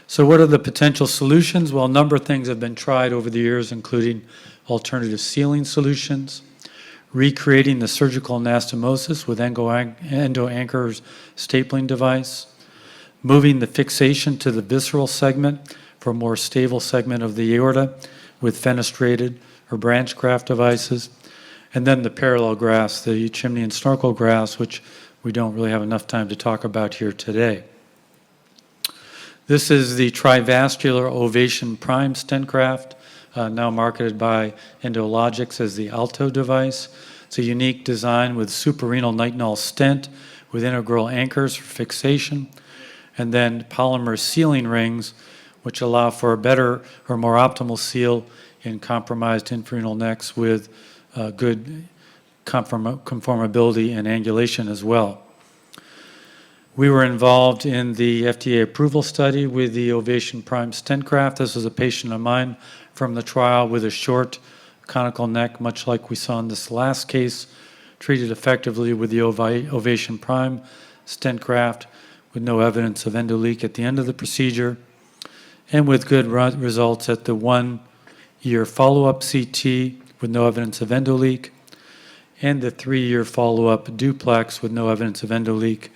Speaker 4: So what are the potential solutions? Well, a number of things have been tried over the years, including alternative sealing solutions, recreating the surgical anastomosis with endo-anchor stapling device, moving the fixation to the visceral segment for a more stable segment of the aorta with fenestrated or branch graft devices, and then the parallel grafts, the chimney and snorkel grafts, which we don't really have enough time to talk about here today. This is the trivascular ovation prime stent graft, now marketed by Endologics as the Alto device. It's a unique design with suprarenal nitinol stent with integral anchors for fixation, and then polymer sealing rings, which allow for a better or more optimal seal in compromised infrarenal necks with good conformability and angulation as well. We were involved in the FDA approval study with the Ovation Prime stent graft. This was a patient of mine from the trial with a short conical neck, much like we saw in this last case, treated effectively with the Ovation Prime stent graft with no evidence of endoleak at the end of the procedure, and with good results at the 1-year follow-up CT with no evidence of endoleak, and the 3-year follow-up duplex with no evidence of endoleak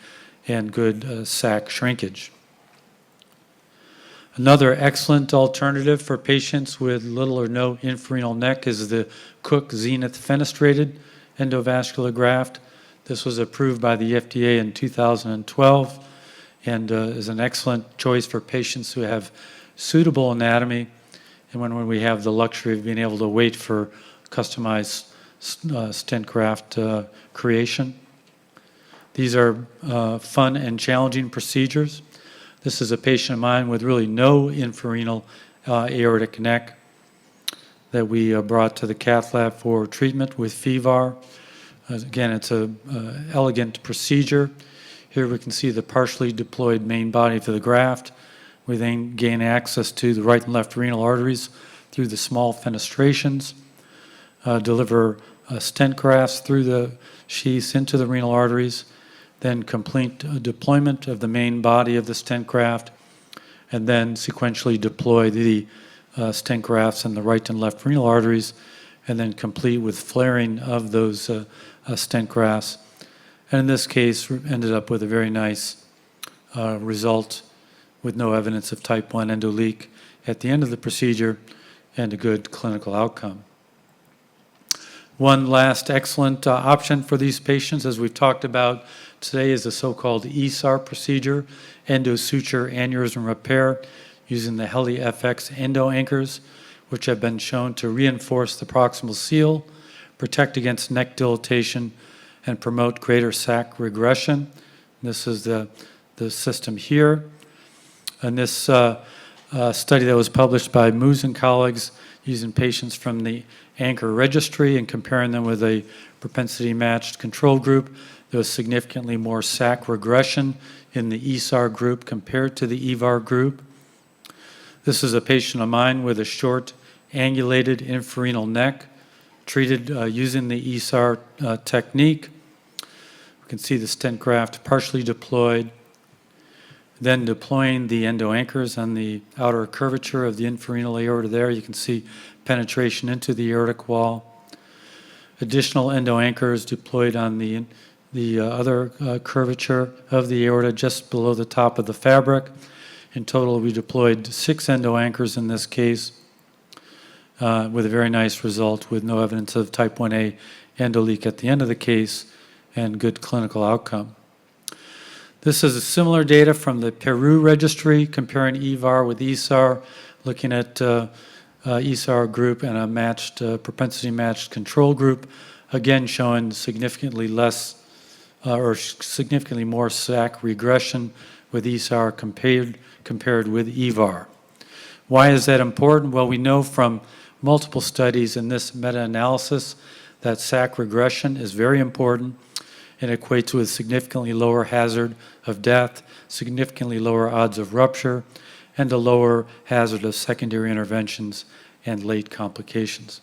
Speaker 4: and good sac shrinkage. Another excellent alternative for patients with little or no infrarenal neck is the Cook Zenith fenestrated endovascular graft. This was approved by the FDA in 2012 and is an excellent choice for patients who have suitable anatomy and when we have the luxury of being able to wait for customized stent graft creation. These are fun and challenging procedures. This is a patient of mine with really no infrarenal aortic neck that we brought to the cath lab for treatment with EVAR. Again, it's an elegant procedure. Here we can see the partially deployed main body for the graft. We then gain access to the right and left renal arteries through the small fenestrations, deliver stent grafts through the sheaths into the renal arteries, then complete deployment of the main body of the stent graft, and then sequentially deploy the stent grafts in the right and left renal arteries, and then complete with flaring of those stent grafts. And in this case, ended up with a very nice result with no evidence of type 1 endoleak at the end of the procedure and a good clinical outcome. One last excellent option for these patients, as we've talked about today, is the so-called ESAR procedure, endosuture aneurysm repair, using the Heli-FX endo anchors, which have been shown to reinforce the proximal seal, protect against neck dilatation, and promote greater sac regression. This is the system here. And this study that was published by Moose and colleagues using patients from the anchor registry and comparing them with a propensity-matched control group, there was significantly more sac regression in the ESAR group compared to the EVAR group. This is a patient of mine with a short angulated infrarenal neck, treated using the ESAR technique. We can see the stent graft partially deployed, then deploying the endo anchors on the outer curvature of the infrarenal aorta there. You can see penetration into the aortic wall. Additional endo anchors deployed on the other curvature of the aorta just below the top of the fabric. In total, we deployed 6 endo anchors in this case with a very nice result with no evidence of type 1A endoleak at the end of the case and good clinical outcome. This is a similar data from the Peru registry comparing EVAR with ESAR, looking at ESAR group and a matched propensity matched control group, again showing significantly less or significantly more SAC regression with ESAR compared with EVAR. Why is that important? Well, we know from multiple studies in this meta-analysis that SAC regression is very important and equates with significantly lower hazard of death, significantly lower odds of rupture, and a lower hazard of secondary interventions and late complications.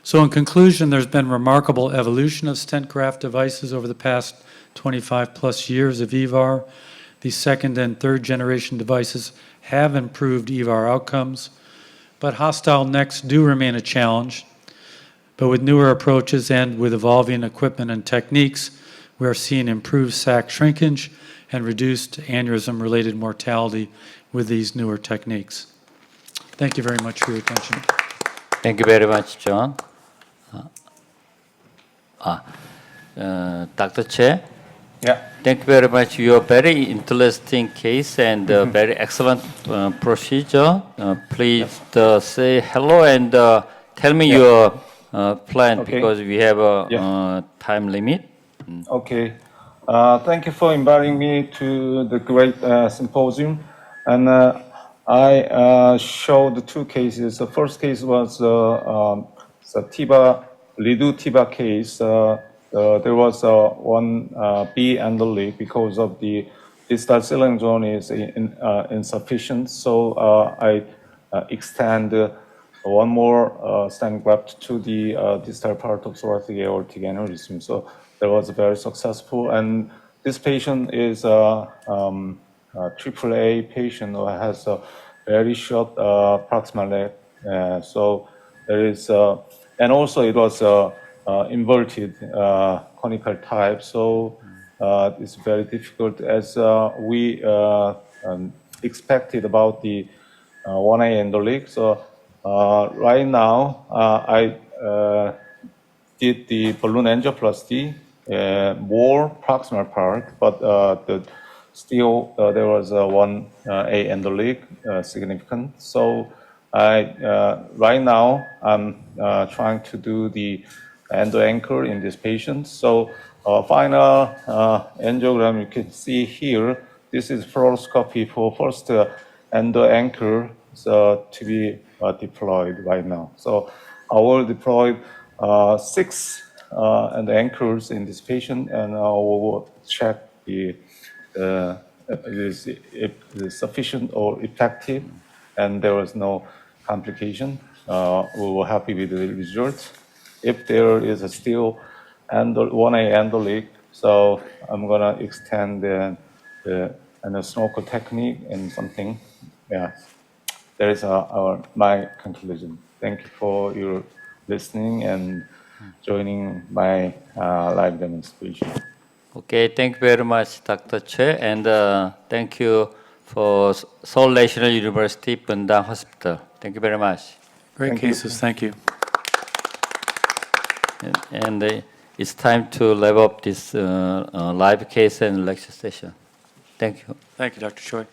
Speaker 4: So in conclusion, there's been remarkable evolution of stent graft devices over the past 25 plus years of EVAR. These second and third generation devices have improved EVAR outcomes, but hostile necks do remain a challenge. But with newer approaches and with evolving equipment and techniques, we are seeing improved SAC shrinkage and reduced aneurysm-related mortality with these newer techniques. Thank you very much for your attention.
Speaker 1: Thank you very much, John. Dr. Chae?
Speaker 2: Yeah.
Speaker 1: Thank you very much. Your very interesting case and very excellent procedure. Please say hello and tell me your plan because we have a time limit.
Speaker 2: Okay. Thank you for inviting me to the great symposium. And I showed the two cases. The first case was the TEVAR, redo TEVAR case. There was one B endoleak because of the distal ceiling zone is insufficient. So I extend one more stent graft to the distal part of thoracic aortic aneurysm. So that was very successful. And this patient is a AAA patient who has a very short proximal leg. So there is, and also it was inverted conical type. So it's very difficult as we expected about the 1A endoleak. So right now I did the balloon angioplasty, more proximal part, but still there was one A endoleak significant. So right now I'm trying to do the endo anchor in this patient. So final angiogram you can see here. This is fluoroscopy for first endo anchor to be deployed right now. So I will deploy 6 endo anchors in this patient, and I will check if it is sufficient or effective, and there was no complication. We were happy with the results. If there is a still 1A endoleak, so I'm gonna extend the snorkel technique and something. Yeah, that is my conclusion. Thank you for your listening and joining my live demonstration.
Speaker 1: Okay, thank you very much, Dr. Choi, and thank you for Seoul National University Bundang Hospital. Thank you very much.
Speaker 4: Great cases, thank you.
Speaker 1: And it's time to wrap up this live case and lecture session. Thank you.
Speaker 4: Thank you, Dr. Choi.